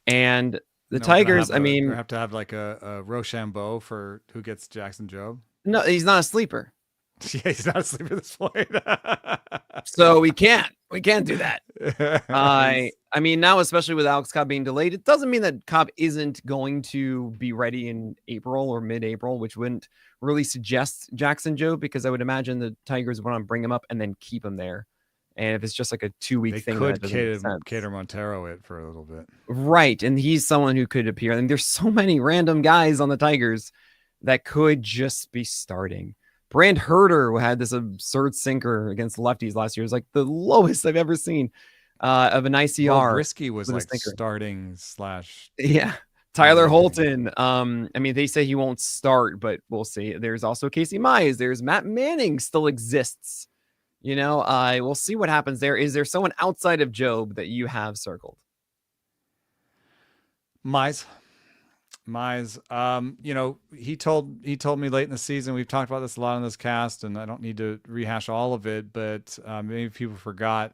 and the Tigers. We have to have like a Rochambeau for who gets Jackson Jobe. No, he's not a sleeper. Yeah, he's not a sleeper at this point. So we can't do that. I mean, now, especially with Alex Cobb being delayed, it doesn't mean that Cobb isn't going to be ready in April or mid-April, which wouldn't really suggest Jackson Jobe, because I would imagine the Tigers want to bring him up and then keep him there. And if it's just like a 2-week thing, they could cater Montero it for a little bit. Right. And he's someone who could appear. And there's so many random guys on the Tigers that could just be starting. Brand Herter had this absurd sinker against lefties last year. It was like the lowest I've ever seen of an ICR. Well, Brisky was like starting / Yeah. Tyler Holton. I mean, they say he won't start, but we'll see. There's also Casey Mize. There's Matt Manning still exists. We'll see what happens there. Is there someone outside of Jobe that you have circled? Mize, he told me late in the season, we've talked about this a lot on this cast, and I don't need to rehash all of it, but maybe people forgot.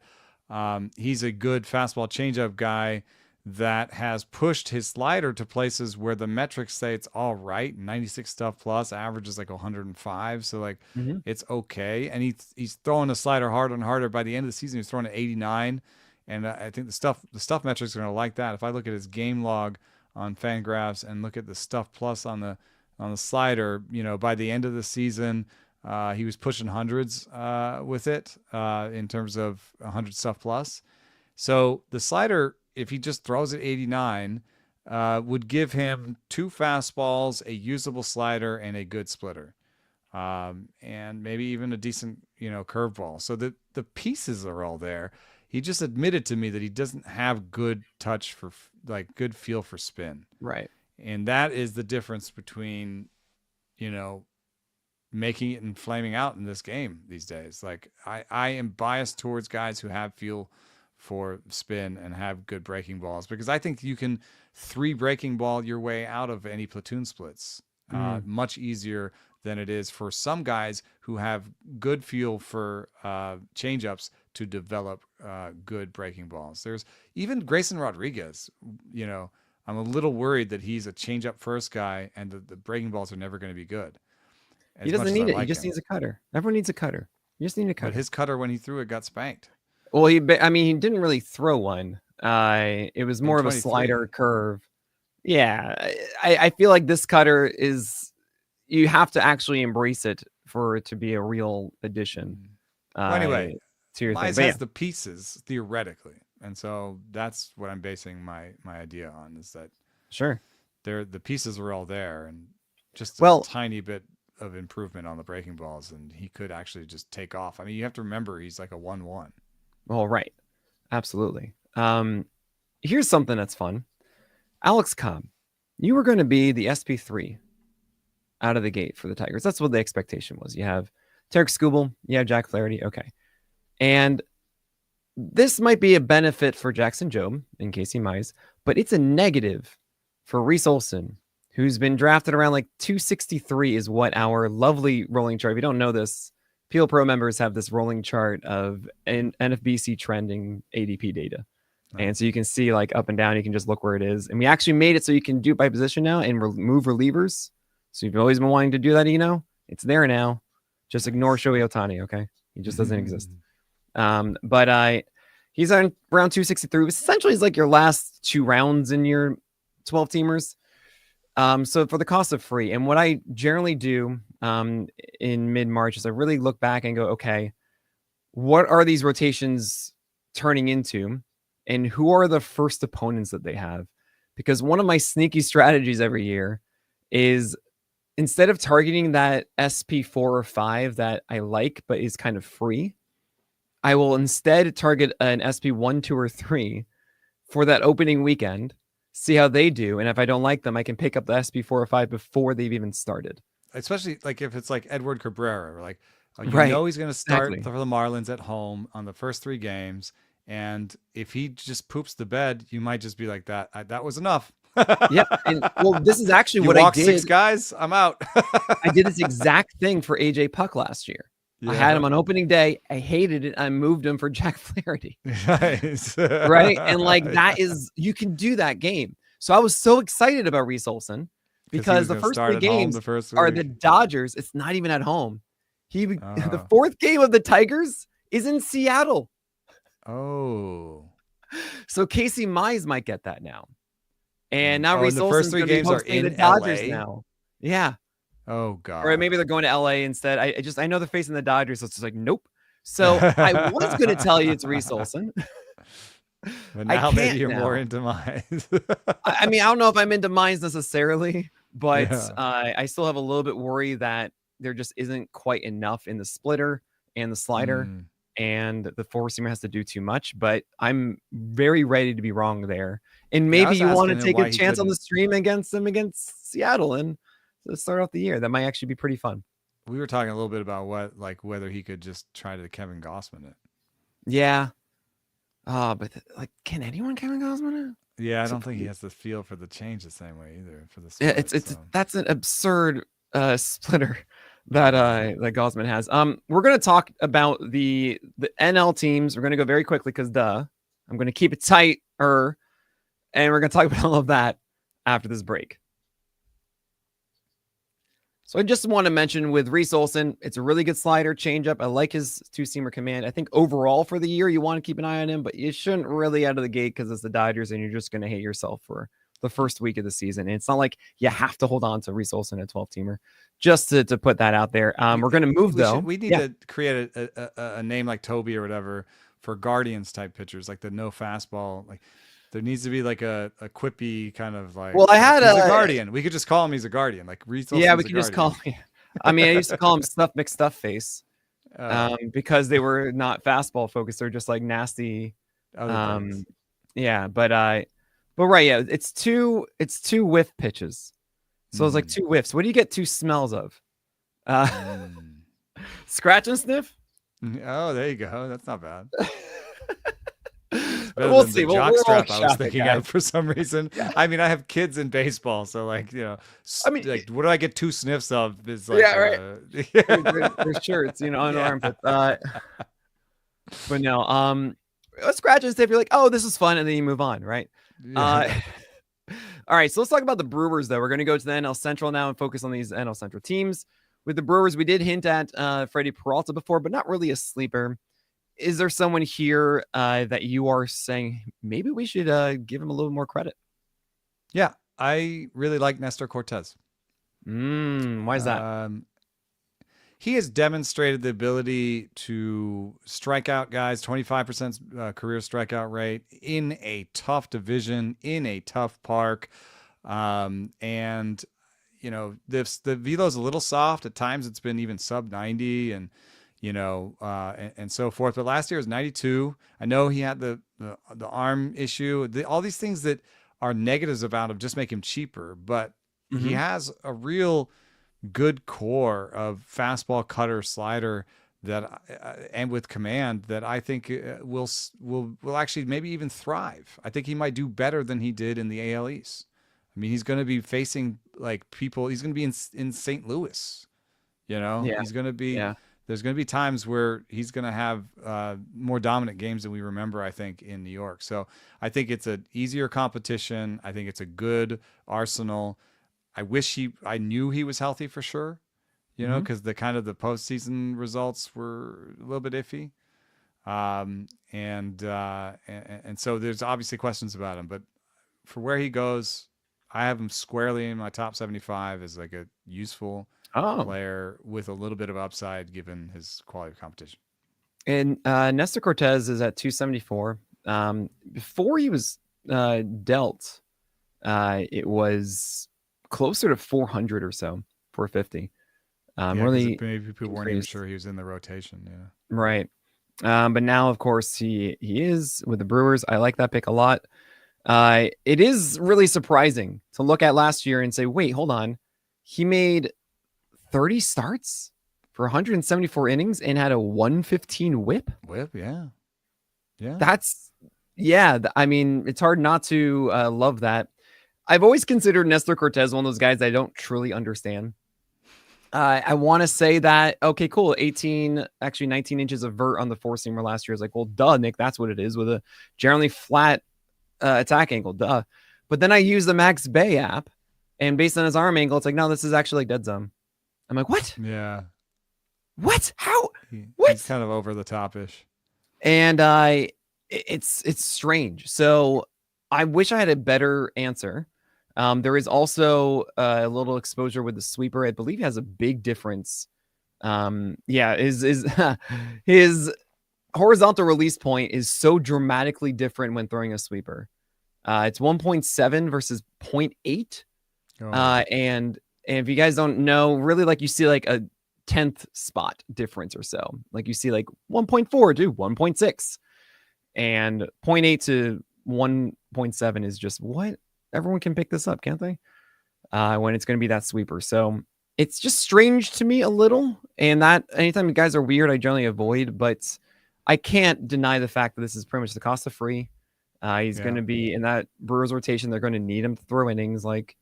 He's a good fastball changeup guy that has pushed his slider to places where the metrics say it's all right. 96 stuff plus, average is like 105. So like it's okay. And he's throwing the slider harder and harder. By the end of the season, he's throwing at 89. And I think the stuff metrics are going to like that. If I look at his game log on Fangraphs and look at the stuff plus on the slider, by the end of the season, he was pushing hundreds with it in terms of 100 stuff plus. So the slider, if he just throws at 89, would give him 2 fastballs, a usable slider, and a good splitter, and maybe even a decent curveball. So the pieces are all there. He just admitted to me that he doesn't have good touch for good feel for spin. Right. And that is the difference between, making it and flaming out in this game these days. Like I am biased towards guys who have feel for spin and have good breaking balls, because I think you can 3 breaking ball your way out of any platoon splits much easier than it is for some guys who have good feel for changeups to develop good breaking balls. There's even Grayson Rodriguez, I'm a little worried that he's a changeup first guy and the breaking balls are never going to be good. He doesn't need it. He just needs a cutter. Everyone needs a cutter. You just need a cutter. But his cutter, when he threw it, got spanked. Well, he didn't really throw one. It was more of a slider curve. Yeah. I feel like this cutter you have to actually embrace it for it to be a real addition. Well, anyway, to your Mize thing. has the pieces theoretically. And so that's what I'm basing my idea on, is that sure, the pieces are all there, and just a tiny bit of improvement on the breaking balls, and he could actually just take off. I mean, you have to remember he's like a 1-1. Well, right. Absolutely. Here's something that's fun. Alex Cobb, you were going to be the SP3 out of the gate for the Tigers. That's what the expectation was. You have Tarek Skubal, you have Jack Flaherty. Okay. And this might be a benefit for Jackson Jobe and Casey Mize, but it's a negative for Reese Olson, who's been drafted around like 263, is what our lovely rolling chart. If you don't know this, PL Pro members have this rolling chart of NFBC trending ADP data. And so you can see like up and down, you can just look where it is. And we actually made it so you can do it by position now and remove relievers. So you've always been wanting to do that, it's there now. Just ignore Shohei Ohtani, okay? He just doesn't exist. But he's on round 263, which essentially is like your last 2 rounds in your 12 teamers. So for the cost of free, and what I generally do in mid-March is I really look back and go, okay, what are these rotations turning into? And who are the first opponents that they have? Because one of my sneaky strategies every year is, instead of targeting that SP4 or 5 that I like but is kind of free, I will instead target an SP1, 2, or 3 for that opening weekend, see how they do, and if I don't like them, I can pick up the SP4 or 5 before they've even started. Especially like if it's like Edward Cabrera, like Right. he's going to start Exactly. for the Marlins at home on the first 3 games. And if he just poops the bed, you might just be like, that was enough. Yep. And well, this is actually you what I walk did. 6 guys, I'm out. I did this exact thing for AJ Puck last year. Yeah. I had him on opening day. I hated it. I moved him for Jack Flaherty. Nice. Right. And like that is, you can do that game. So I was so excited about Reese Olson because the first 3 games are the Dodgers. It's not even at home. The 4th game of the Tigers is in Seattle. Oh. So Casey Mize might get that now. And now Reese the Olson's first 3 games are in the Dodgers LA now. Yeah. Oh God. Or maybe they're going to LA instead. I know they're facing the Dodgers, so it's just like, nope. So I was going to tell you it's Reese Olson. But now maybe you're more into Mines. I mean, I don't know if I'm into Mines necessarily, but I still have a little bit worry that there just isn't quite enough in the splitter and the slider. And the 4-seamer has to do too much, but I'm very ready to be wrong there. And maybe you want to take a chance on the stream against Seattle and start off the year. That might actually be pretty fun. We were talking a little bit about whether he could just try to Kevin Gausman it. Yeah. But can anyone Kevin Gausman it? Yeah, I don't think he has the feel for the change the same way either for the split, it's that's an absurd splitter that Gausman has. We're gonna talk about the NL teams. We're gonna go very quickly because I'm gonna keep it tight, and we're gonna talk about all of that after this break. So I just want to mention with Reese Olson, it's a really good slider changeup. I like his 2-seamer command. I think overall for the year, you want to keep an eye on him, but you shouldn't really out of the gate because it's the Dodgers and you're just going to hate yourself for the first week of the season. And it's not like you have to hold on to Reese Olson at 12-teamer, just to put that out there. We're going to move though. We need to create a name like Toby or whatever for Guardians type pitchers, like the no fastball, like. There needs to be like a quippy kind of like. Well, I had he's a guardian. We could just call him. He's a guardian. Like Reese. Yeah, we could just call him. I mean, I used to call him Stuff McStuff Face, because they were not fastball focused. They're just like nasty. Yeah, but right, yeah, it's two whiff pitches, so it's like 2 whiffs. What do you get 2 smells of? Scratch and sniff. Oh, there you go. That's not bad. We'll see. Jockstrap I was thinking of for some reason. Yeah. I mean, I have kids in baseball, so like, I mean, like, what do I get 2 sniffs of? Is like, their shirts, unarmed. But no, let's scratch and sniff. You're like, oh, this is fun, and then you move on, right? Yeah. All right, so let's talk about the Brewers, though. We're going to go to the NL Central now and focus on these NL Central teams. With the Brewers, we did hint at Freddie Peralta before, but not really a sleeper. Is there someone here that you are saying maybe we should give him a little more credit? Yeah, I really like Nestor Cortez. Why is that? He has demonstrated the ability to strike out guys, 25% career strikeout rate in a tough division, in a tough park. And, the velo's a little soft. At times it's been even sub 90 and so forth. But last year was 92. I know he had the arm issue, all these things that are negatives about him just make him cheaper. But he has a real good core of fastball, cutter, slider that, and with command that I think will actually maybe even thrive. I think he might do better than he did in the AL East. I mean, he's going to be facing like people. He's going to be in St. Louis. You know, Yeah. he's going to be. Yeah. There's going to be times where he's going to have more dominant games than we remember. I think in New York. So I think it's an easier competition. I think it's a good arsenal. I knew he was healthy for sure. You know, Hmm. because the kind of the postseason results were a little bit iffy. And so there's obviously questions about him, but for where he goes, I have him squarely in my top 75 as like a useful Oh, player with a little bit of upside given his quality of competition. and Nestor Cortez is at 274. Before he was dealt, it was closer to 400 or so, 450. Yeah, because Really maybe people weren't even increased. sure he was in the rotation. Yeah. Right. But now, of course, he is with the Brewers. I like that pick a lot. It is really surprising to look at last year and say, wait, hold on. He made 30 starts for 174 innings and had a 115 whip. Whip, yeah. Yeah. I mean, it's hard not to love that. I've always considered Nestor Cortez one of those guys I don't truly understand. I want to say that, okay, cool. 19 inches of vert on the four seamer last year. I was like, well, duh, Nick, that's what it is with a generally flat attack angle. Duh. But then I use the Max Bay app, and based on his arm angle, it's like, no, this is actually like dead zone. I'm like, what? Yeah. What? How? What? He's kind of over the top-ish. And it's strange. So I wish I had a better answer. There is also a little exposure with the sweeper. I believe he has a big difference. His horizontal release point is so dramatically different when throwing a sweeper. It's 1.7 versus 0.8. And if you guys don't know, really, like, you see like a 10th spot difference or so. Like you see like 1.4 to 1.6, and 0.8 to 1.7 is just what? Everyone can pick this up, can't they? When it's going to be that sweeper. So it's just strange to me a little. And that anytime you guys are weird, I generally avoid. But I can't deny the fact that this is pretty much the cost of free. He's going to be in that Brewers rotation. They're going to need him to throw innings. Like,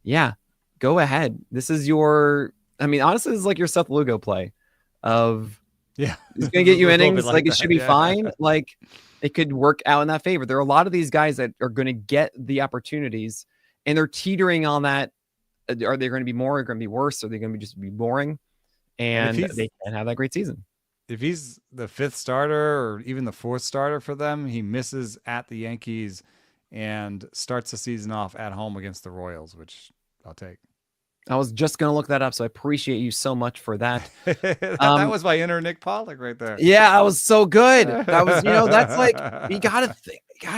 yeah, go ahead. This is your, I mean, honestly, this is like your Seth Lugo play of, yeah, he's going to get you innings. Like it that, should be fine. Like, it could work out in that favor. There are a lot of these guys that are going to get the opportunities, and they're teetering on that. Are they going to be more? Are going to be worse? Are they going to just be boring? And they can't have that great season. If he's the fifth starter or even the fourth starter for them, he misses at the Yankees and starts the season off at home against the Royals, which I'll take. I was just going to look that up, so I appreciate you so much for that. That was my inner Nick Pollack right there. Yeah, that was so good. That was, that's like, you gotta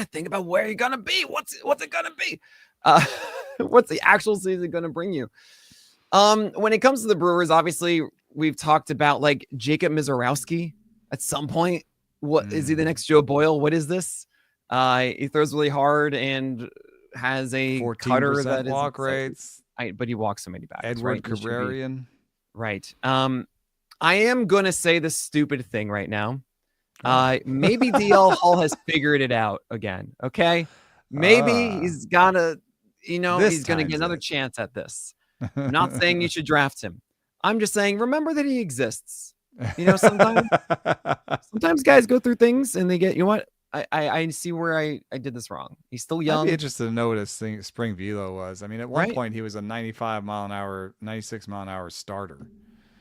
think about where you're gonna be. What's it gonna be? What's the actual season gonna bring you? When it comes to the Brewers, obviously we've talked about like Jacob Mizorowski at some point. What is he, the next Joe Boyle? What is this? He throws really hard and has a cutter that is walk rates. But he walks so many bags. Edward Cabrerian. Right. I am going to say the stupid thing right now. Maybe DL Hall has figured it out again. Okay. Maybe he's got to, he's going to get another chance at this. I'm not saying you should draft him. I'm just saying, remember that he exists. Sometimes guys go through things and they get, what? I see where I did this wrong. He's still young. I'd be interested to know what his spring velo was. I mean, at one point he was a 95 mile an hour, 96 mile an hour starter.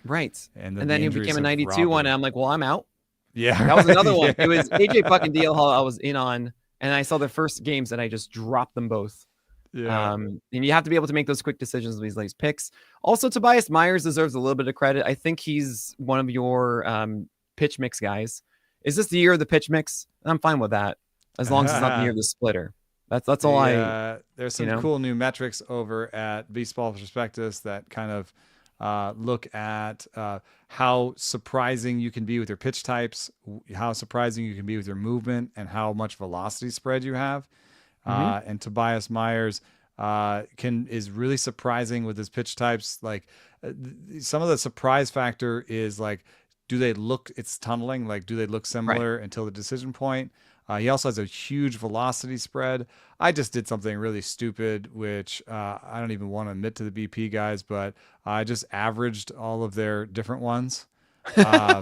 Right. And then he became a 92 one. And I'm like, well, I'm out. Yeah. That was another one. It was AJ Puck and DL Hall I was in on. And I saw the first games and I just dropped them both. Yeah. And you have to be able to make those quick decisions with these late picks. Also, Tobias Myers deserves a little bit of credit. I think he's one of your pitch mix guys. Is this the year of the pitch mix? I'm fine with that, as long as it's not the year of the splitter. That's all There's some cool new metrics over at Baseball Prospectus that kind of look at how surprising you can be with your pitch types, how surprising you can be with your movement, and how much velocity spread you have. And Tobias Myers is really surprising with his pitch types. Like some of the surprise factor is like, do they look, it's tunneling, like do they look similar until the decision point? He also has a huge velocity spread. I just did something really stupid, which I don't even want to admit to the BP guys, but I just averaged all of their different ones. I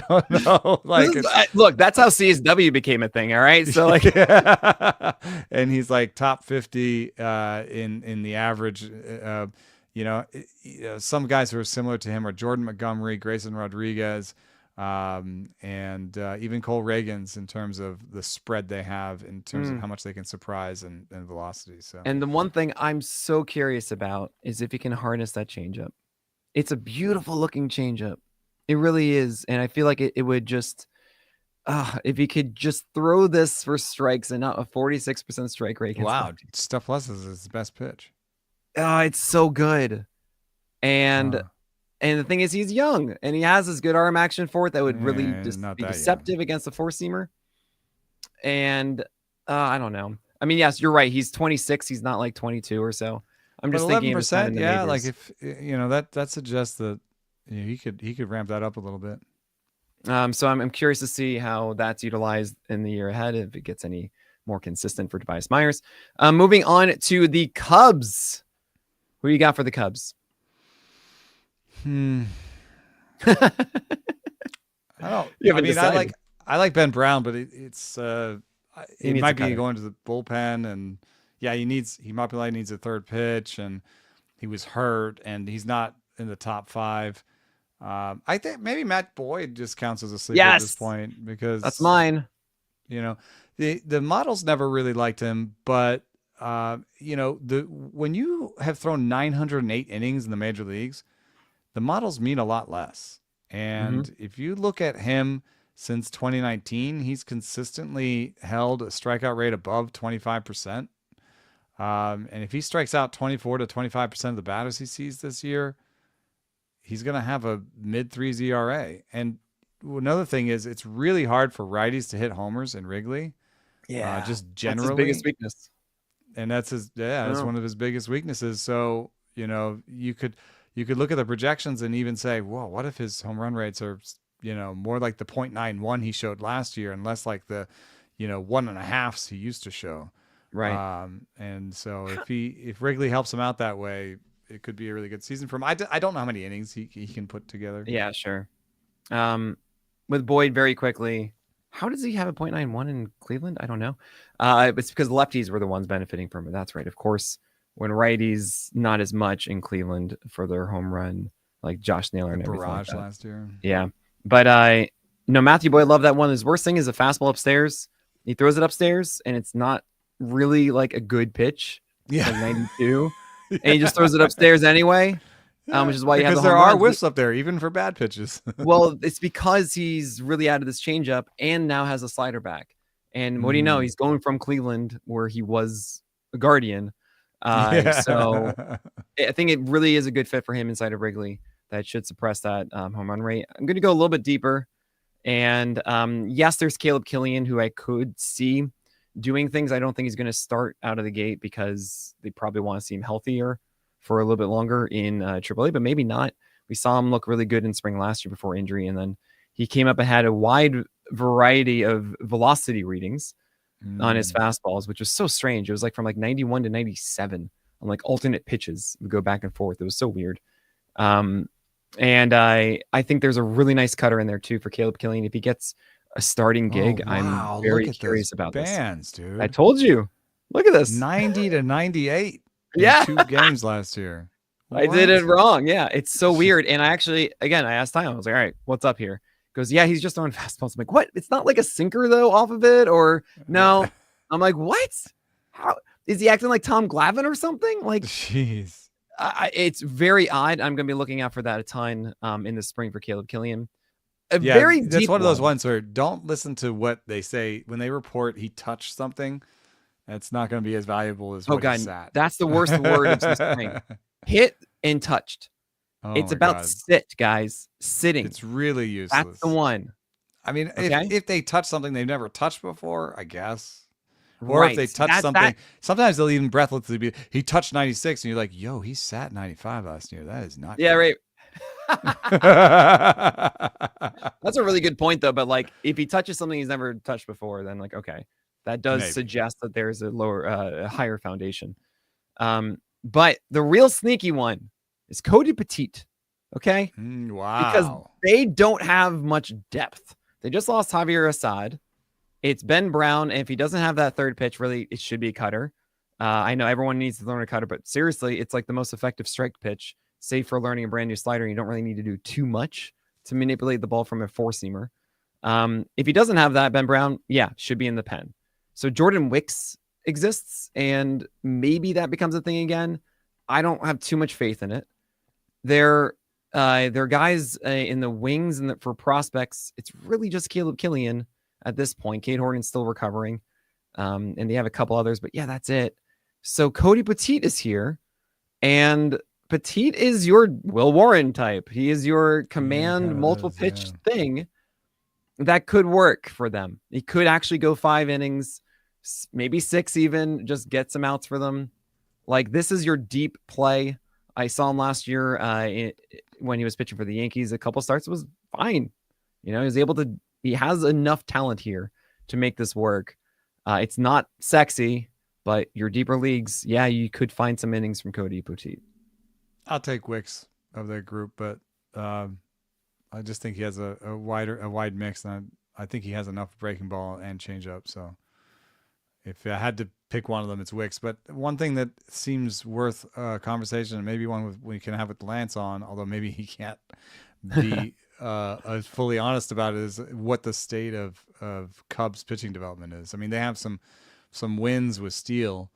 don't know. Like, look, that's how CSW became a thing. All right, so like, yeah. And he's like top 50 in the average. Some guys who are similar to him are Jordan Montgomery, Grayson Rodriguez, and even Cole Reagans in terms of the spread they have in terms of how much they can surprise and velocity. So, and the one thing I'm so curious about is if he can harness that changeup. It's a beautiful looking changeup. It really is. And I feel like it would just, if he could just throw this for strikes and not a 46% strike rate. Wow. Stuff Plus is his best pitch. It's so good. And the thing is, he's young and he has this good arm action for it that would really just be deceptive against the four-seamer. And I don't know. I mean, yes, you're right. He's 26. He's not like 22 or so. I'm just thinking 11%. Yeah, like if that suggests that he could ramp that up a little bit. So I'm curious to see how that's utilized in the year ahead, if it gets any more consistent for Tobias Myers. Moving on to the Cubs. Who you got for the Cubs? I like Ben Brown, but it's it might be going to the bullpen, and yeah, he probably needs a third pitch, and he was hurt, and he's not in the top 5. I think maybe Matt Boyd just counts as a sleeper at this point, because that's mine. The models never really liked him, but when you have thrown 908 innings in the major leagues, the models mean a lot less. And if you look at him since 2019, he's consistently held a strikeout rate above 25%. And if he strikes out 24 to 25% of the batters he sees this year, he's going to have a mid-3s ERA. And another thing is, it's really hard for righties to hit homers in Wrigley. Yeah, just generally. That's his biggest weakness. And that's one of his biggest weaknesses. So, you could look at the projections and even say, whoa, what if his home run rates are, more like the 0.91 he showed last year and less like the, 1.5s he used to show. Right. And so if Wrigley helps him out that way, it could be a really good season for him. I don't know how many innings he can put together. Yeah, sure. With Boyd, very quickly, how does he have a 0.91 in Cleveland? I don't know. It's because lefties were the ones benefiting from it. That's right. Of course, when righties, not as much in Cleveland for their home run, like Josh Naylor and everything barrage like that. Last year. Yeah. But Matthew Boyd loved that one. His worst thing is a fastball upstairs. He throws it upstairs, and it's not really like a good pitch. Yeah. Like 92. And he just throws it upstairs anyway. Which is why you have there are whiffs up there, even for bad pitches. Well, it's because he's really out of this changeup and now has a slider back. And what do you know? He's going from Cleveland, where he was a Guardian. So I think it really is a good fit for him inside of Wrigley. That should suppress that home run rate. I'm going to go a little bit deeper. And yes, there's Caleb Killian, who I could see doing things. I don't think he's going to start out of the gate because they probably want to see him healthier for a little bit longer in AAA, but maybe not. We saw him look really good in spring last year before injury, and then he came up and had a wide variety of velocity readings on his fastballs, which was so strange. It was like from like 91 to 97 on like alternate pitches. It would go back and forth. It was so weird. And I think there's a really nice cutter in there too for Caleb Killian. If he gets a starting gig, I'm very curious about bands, this. Dude. I told you. Look at this. 90 to 98. Yeah. 2 games last year. I did it wrong. Yeah. It's so weird. And I asked Ty, I was like, all right, what's up here? He goes, yeah, he's just throwing fastballs. I'm like, what? It's not like a sinker though off of it, or no? I'm like, what? How is he acting like Tom Glavine or something? Like, jeez. It's very odd. I'm going to be looking out for that a ton in the spring for Caleb Killian. That's one of those ones where don't listen to what they say when they report he touched something. It's not going to be as valuable as what he sat. That's the worst word of this thing. Hit and touched. It's about sit, guys. Sitting. It's really useless. That's the one. I mean, if they touch something they've never touched before, I guess. Or if they touch something, sometimes they'll even breathlessly be, he touched 96, and you're like, yo, he sat 95 last year. That is not good. Right. That's a really good point, though. But like, if he touches something he's never touched before, then like, okay, that does suggest that there's a a higher foundation. But the real sneaky one is Cody Petite. Okay, wow, because they don't have much depth. They just lost Javier Assad. It's Ben Brown, and if he doesn't have that third pitch, really, it should be a cutter. I know everyone needs to learn a cutter, but seriously, it's like the most effective strike pitch, save for learning a brand new slider. You don't really need to do too much to manipulate the ball from a four-seamer. If he doesn't have that, Ben Brown, should be in the pen. So Jordan Wicks exists, and maybe that becomes a thing again. I don't have too much faith in it. They're guys in the wings and for prospects. It's really just Caleb Killian at this point. Cade Horton's still recovering, and they have a couple others, but that's it. So Cody Petite is here, and Petite is your Will Warren type. He is your command multiple pitch thing that could work for them. He could actually go 5 innings, maybe 6 even, just get some outs for them. Like, this is your deep play. I saw him last year when he was pitching for the Yankees. A couple starts was fine. He was able to. He has enough talent here to make this work. It's not sexy, but your deeper leagues, you could find some innings from Cody Petite. I'll take Wicks of their group, but I just think he has a wide mix, and I think he has enough breaking ball and changeup. So if I had to pick one of them, it's Wicks. But one thing that seems worth conversation, and maybe one we can have with Lance on, although maybe he can't be fully honest about it, is what the state of Cubs pitching development is. I mean, they have some wins with Steele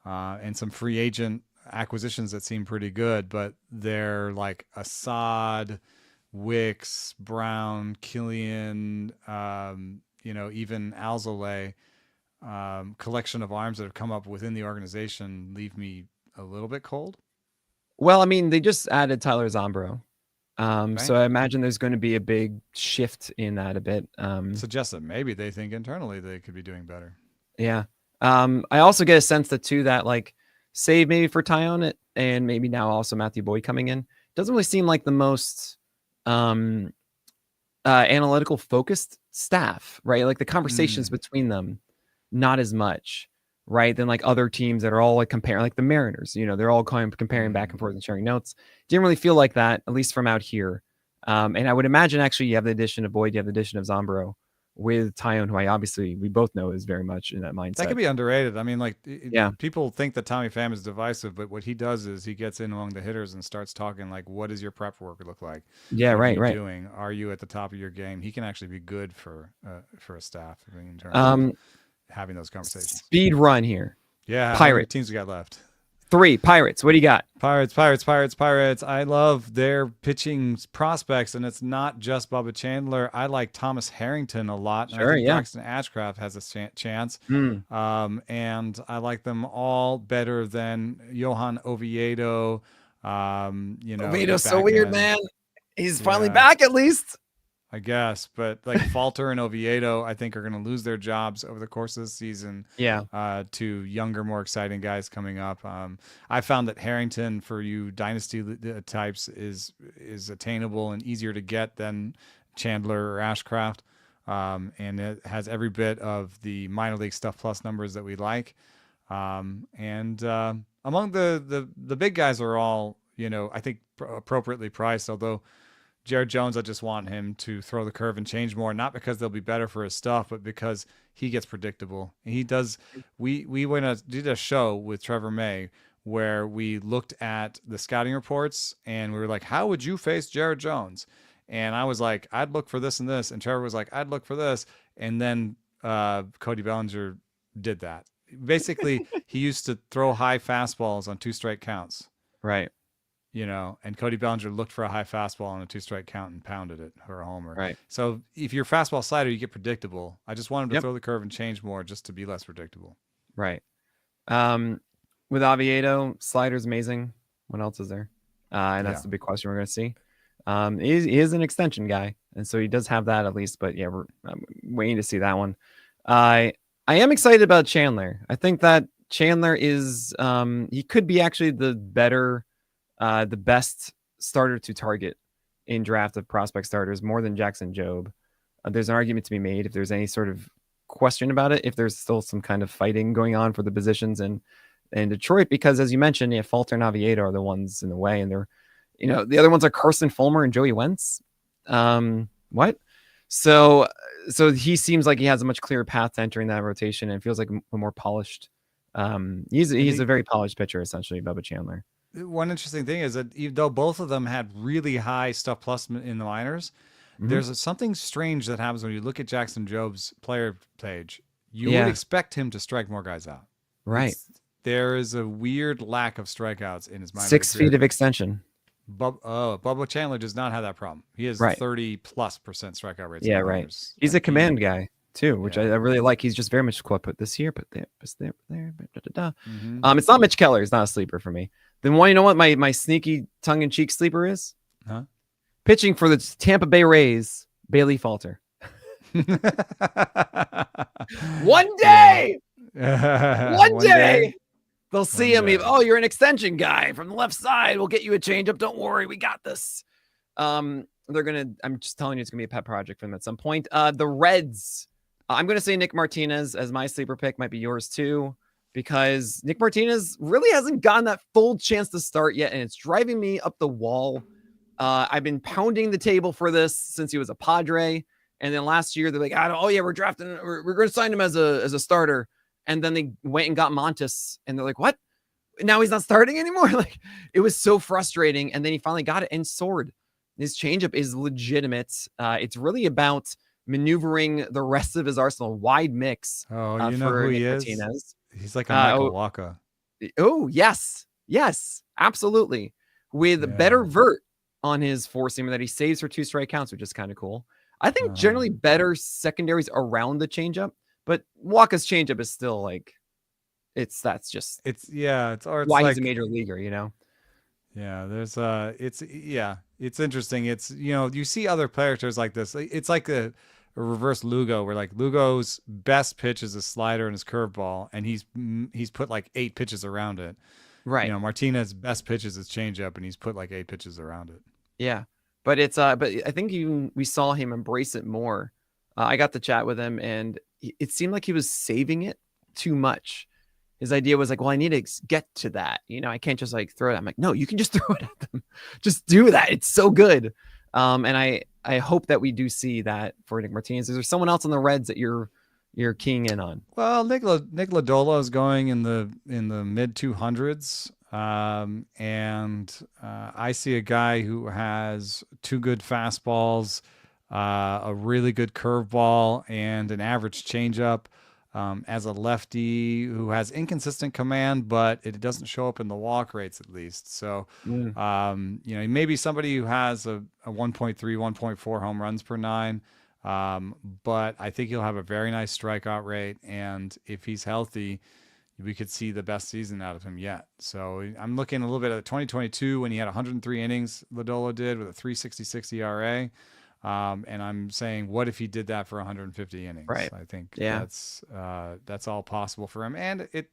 and some free agent acquisitions that seem pretty good, but they're like Assad, Wicks, Brown, Killian, even Alzolay, collection of arms that have come up within the organization leave me a little bit cold. Well, I mean, they just added Tyler Zombro. So I imagine there's going to be a big shift in that a bit. Suggests that maybe they think internally they could be doing better. Yeah. I also get a sense that like, save maybe for Tyone and maybe now also Matthew Boyd coming in, doesn't really seem like the most analytical focused staff, right? Like the conversations between them, not as much, right? Than like other teams that are all like comparing, like the Mariners, they're all kind of comparing back and forth and sharing notes. Didn't really feel like that, at least from out here. And I would imagine actually you have the addition of Boyd, you have the addition of Zombro with Tyone, who we both know is very much in that mindset. That could be underrated. I mean, like, people think that Tommy Pham is divisive, but what he does is he gets in among the hitters and starts talking like, what does your prep work look like? Yeah, what right. Doing? Are you at the top of your game? He can actually be good for a staff in terms of having those conversations. Speed run here. Yeah. Pirates. How many teams we got left? 3 Pirates. What do you got? Pirates. I love their pitching prospects, and it's not just Bubba Chandler. I like Thomas Harrington a lot. Sure, I think Braxton Ashcraft has a chance. And I like them all better than Johan Oviedo. Oviedo's so weird, man. He's finally back at least. I guess, but like Falter and Oviedo, I think are going to lose their jobs over the course of the season. To younger, more exciting guys coming up. I found that Harrington, for you dynasty types, is attainable and easier to get than Chandler or Ashcraft, and it has every bit of the minor league stuff plus numbers that we like. And among the big guys are all I think appropriately priced, although Jared Jones, I just want him to throw the curve and change more, not because they'll be better for his stuff, but because he gets predictable. And he does. We did a show with Trevor May where we looked at the scouting reports and we were like, how would you face Jared Jones? And I was like, I'd look for this and this. And Trevor was like, I'd look for this. And then Cody Bellinger did that. Basically, he used to throw high fastballs on 2 strike counts. Right. And Cody Bellinger looked for a high fastball on a 2 strike count and pounded it for a homer. Right. So if you're fastball slider, you get predictable. I just want him to throw the curve and change more just to be less predictable. Right. With Oviedo, slider's amazing. What else is there? And that's the big question we're going to see. He is an extension guy, and so he does have that at least. But we're waiting to see that one. I am excited about Chandler. I think that Chandler is he could be actually the best starter to target in draft of prospect starters more than Jackson Jobe. There's an argument to be made if there's any sort of question about it, if there's still some kind of fighting going on for the positions in Detroit, because as you mentioned, Falter and Oviedo are the ones in the way, and they're, the other ones are Carson Fulmer and Joey Wentz. What? So he seems like he has a much clearer path to entering that rotation, and feels like a more polished. He's a very polished pitcher, essentially, Bubba Chandler. One interesting thing is that even though both of them had really high stuff plus in the minors, there's something strange that happens when you look at Jackson Jobe's player page. You would expect him to strike more guys out. Right. There is a weird lack of strikeouts in his minor 6 feet of extension. Bubba Chandler does not have that problem. He has 30+% strikeout rates. Yeah, right. He's a command guy too, which I really like. He's just very much put this here, put there, put there, It's not Mitch Keller. It's not a sleeper for me. Then you know what my sneaky tongue-in-cheek sleeper is? Huh? Pitching for the Tampa Bay Rays, Bailey Falter. One day, one day, they'll see him. You're an extension guy from the left side. We'll get you a changeup. Don't worry, we got this. I'm just telling you, it's gonna be a pet project for them at some point. The Reds. I'm gonna say Nick Martinez as my sleeper pick. Might be yours too, because Nick Martinez really hasn't gotten that full chance to start yet, and it's driving me up the wall. I've been pounding the table for this since he was a Padre. And then last year they're like, we're drafting, we're going to sign him as a starter. And then they went and got Montes, and they're like, what? Now he's not starting anymore? Like, it was so frustrating. And then he finally got it and soared. His changeup is legitimate. It's really about maneuvering the rest of his arsenal, wide mix. Oh, you know who he is? Martinez. He's like a Michael Wacha. Oh, yes, absolutely. With better vert on his four-seamer that he saves for 2 strike counts, which is kind of cool. I think generally better secondaries around the changeup, but Wacha's changeup is still like, it's why he's a major leaguer, Yeah, it's interesting. It's, you see other players like this. It's like a reverse Lugo, where like Lugo's best pitch is a slider and his curveball, and he's put like 8 pitches around it. Right. Martinez's best pitch is his changeup, and he's put like 8 pitches around it. Yeah. But but I think we saw him embrace it more. I got to chat with him, and it seemed like he was saving it too much. His idea was like, well, I need to get to that. I can't just like throw it. I'm like, no, you can just throw it at them. Just do that. It's so good. And I hope that we do see that for Nick Martinez. Is there someone else on the Reds that you're keying in on? Well, Nick Lodolo is going in the mid 200s. I see a guy who has 2 good fastballs, a really good curveball, and an average changeup, as a lefty who has inconsistent command, but it doesn't show up in the walk rates at least. So, maybe somebody who has a 1.3, 1.4 home runs per 9. But I think he'll have a very nice strikeout rate. And if he's healthy, we could see the best season out of him yet. So I'm looking a little bit at 2022 when he had 103 innings, Lodolo did, with a 3.66 ERA. And I'm saying, what if he did that for 150 innings? Right. I think that's all possible for him. And it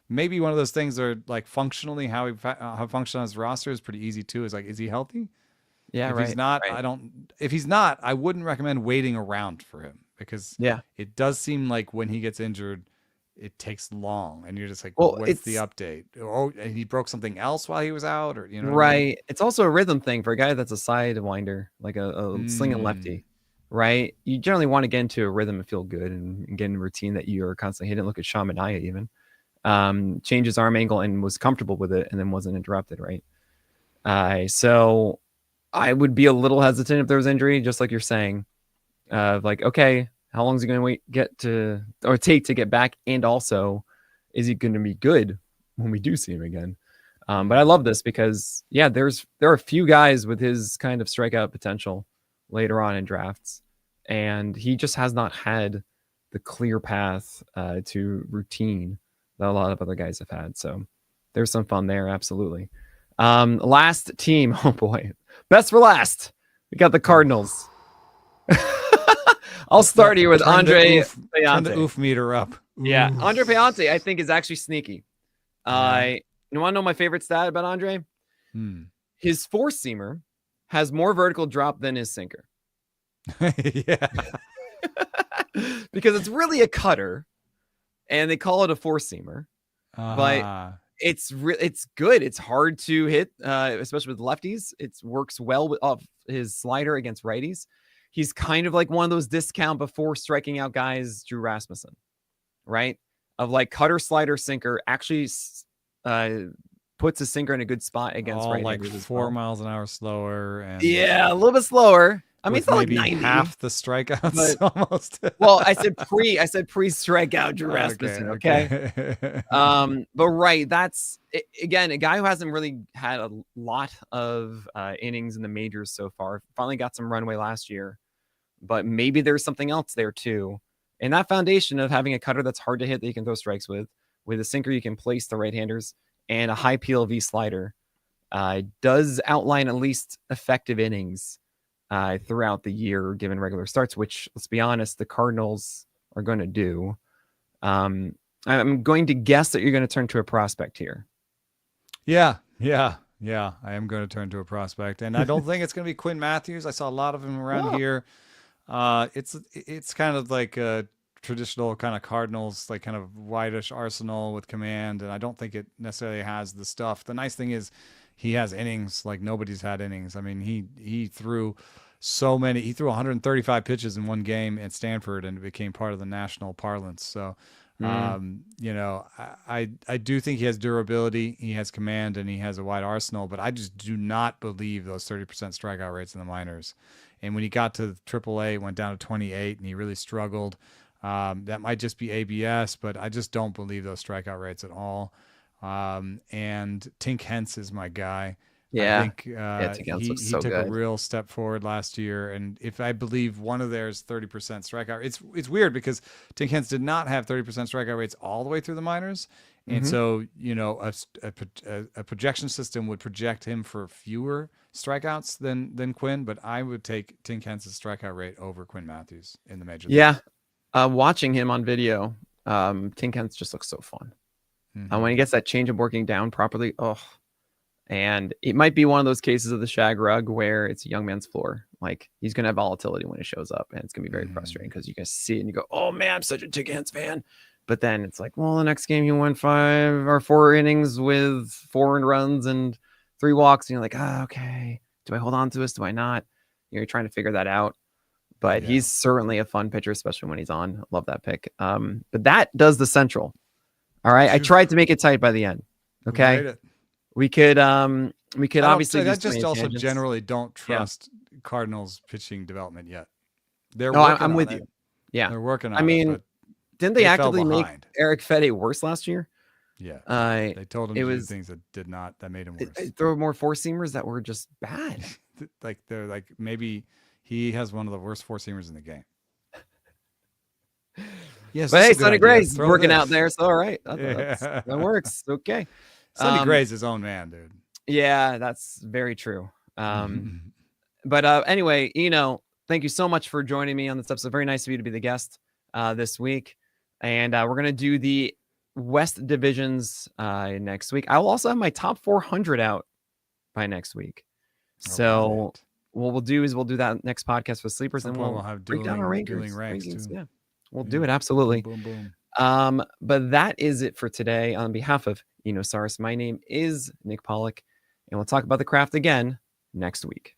may be one of those things that are like functionally how functional his roster is pretty easy too. Is like, is he healthy? Yeah. If he's not, if he's not, I wouldn't recommend waiting around for him, because it does seem like when he gets injured, it takes long, and you're just like, what's the update? Oh, and he broke something else while he was out, or right? What I mean? It's also a rhythm thing for a guy that's a sidewinder, like a slinging lefty, right? You generally want to get into a rhythm and feel good and get in a routine that you're constantly hitting. Look at Sean Manaea even. Changed his arm angle and was comfortable with it, and then wasn't interrupted, right? So I would be a little hesitant if there was injury, just like you're saying. Like, okay, how long is he going to take to get back? And also, is he going to be good when we do see him again? But I love this because, there are a few guys with his kind of strikeout potential later on in drafts, and he just has not had the clear path to routine that a lot of other guys have had. So there's some fun there, absolutely. Last team, oh boy, best for last. We got the Cardinals. I'll start here with Andre Payante. Turn the oof meter up. Oof. Yeah, Andre Payante, I think, is actually sneaky. You want to know my favorite stat about Andre? His four-seamer has more vertical drop than his sinker. Yeah. Because it's really a cutter, and they call it a four-seamer. But it's good. It's hard to hit, especially with lefties. It works well off his slider against righties. He's kind of like one of those discount before striking out guys, Drew Rasmussen, right? Of like cutter, slider, sinker, actually puts a sinker in a good spot against right-handers. Like 4 miles an hour slower. And yeah, a little bit slower. I mean, it's not maybe like 90, half the strikeouts almost. Well, I said pre strikeout Drew Rasmussen. Okay. But right, that's again a guy who hasn't really had a lot of innings in the majors so far. Finally got some runway last year, but maybe there's something else there too. And that foundation of having a cutter that's hard to hit that you can throw strikes with a sinker you can place the right-handers, and a high PLV slider does outline at least effective innings throughout the year, given regular starts, which, let's be honest, the Cardinals are going to do. I'm going to guess that you're going to turn to a prospect here. Yeah. I am going to turn to a prospect, and I don't think it's going to be Quinn Matthews. I saw a lot of him around here. It's kind of like a traditional kind of Cardinals, like kind of whitish arsenal with command, and I don't think it necessarily has the stuff. The nice thing is he has innings like nobody's had innings. I mean, he threw so many. He threw 135 pitches in one game at Stanford, and it became part of the national parlance. So, you know, I do think he has durability, he has command, and he has a wide arsenal. But I just do not believe those 30% strikeout rates in the minors. And when he got to AAA, it went down to 28, and he really struggled. That might just be ABS, but I just don't believe those strikeout rates at all. And Tink Hence is my guy. Yeah, I think he took a real step forward last year. And if I believe one of theirs 30% strikeout, it's weird because Tink Hence did not have 30% strikeout rates all the way through the minors. And so, you know, a projection system would project him for fewer strikeouts than Quinn, but I would take Tink Hence's strikeout rate over Quinn Matthews in the major league. Yeah. Watching him on video, Tink Hence just looks so fun. When he gets that changeup working down properly, and it might be one of those cases of the shag rug where it's a young man's floor. Like, he's going to have volatility when it shows up, and it's going to be very frustrating because you guys see it and you go, oh man, I'm such a Tink Hence fan. But then it's like, well, the next game you went 5 or 4 innings with 4 earned runs and 3 walks. And you're like, okay, do I hold on to this? Do I not? You're trying to figure that out. But he's certainly a fun pitcher, especially when he's on. Love that pick. But that does the Central. All right. I tried to make it tight by the end. Okay. We could obviously. I just also generally don't trust Cardinals pitching development yet. I'm with you. Yeah. They're working on it. I mean, didn't they actively make Eric Fedde worse last year? Yeah. They told him to do things that made him worse. They throw more 4-seamers that were just bad. They're like, maybe he has one of the worst 4-seamers in the game. Yes, but hey, Sonny Gray's working out there, so all right, that works. Okay, Sonny Gray's his own man, dude. Yeah, that's very true. But anyway, Eno, thank you so much for joining me on this episode. Very nice of you to be the guest this week, and we're gonna do the West divisions next week. I will also have my top 400 out by next week. So what we'll do is we'll do that next podcast with sleepers, and we'll have break down our rankings. Yeah, we'll do it absolutely. Boom. But that is it for today. On behalf of Eno Sarris, my name is Nick Pollack, and we'll talk about the craft again next week.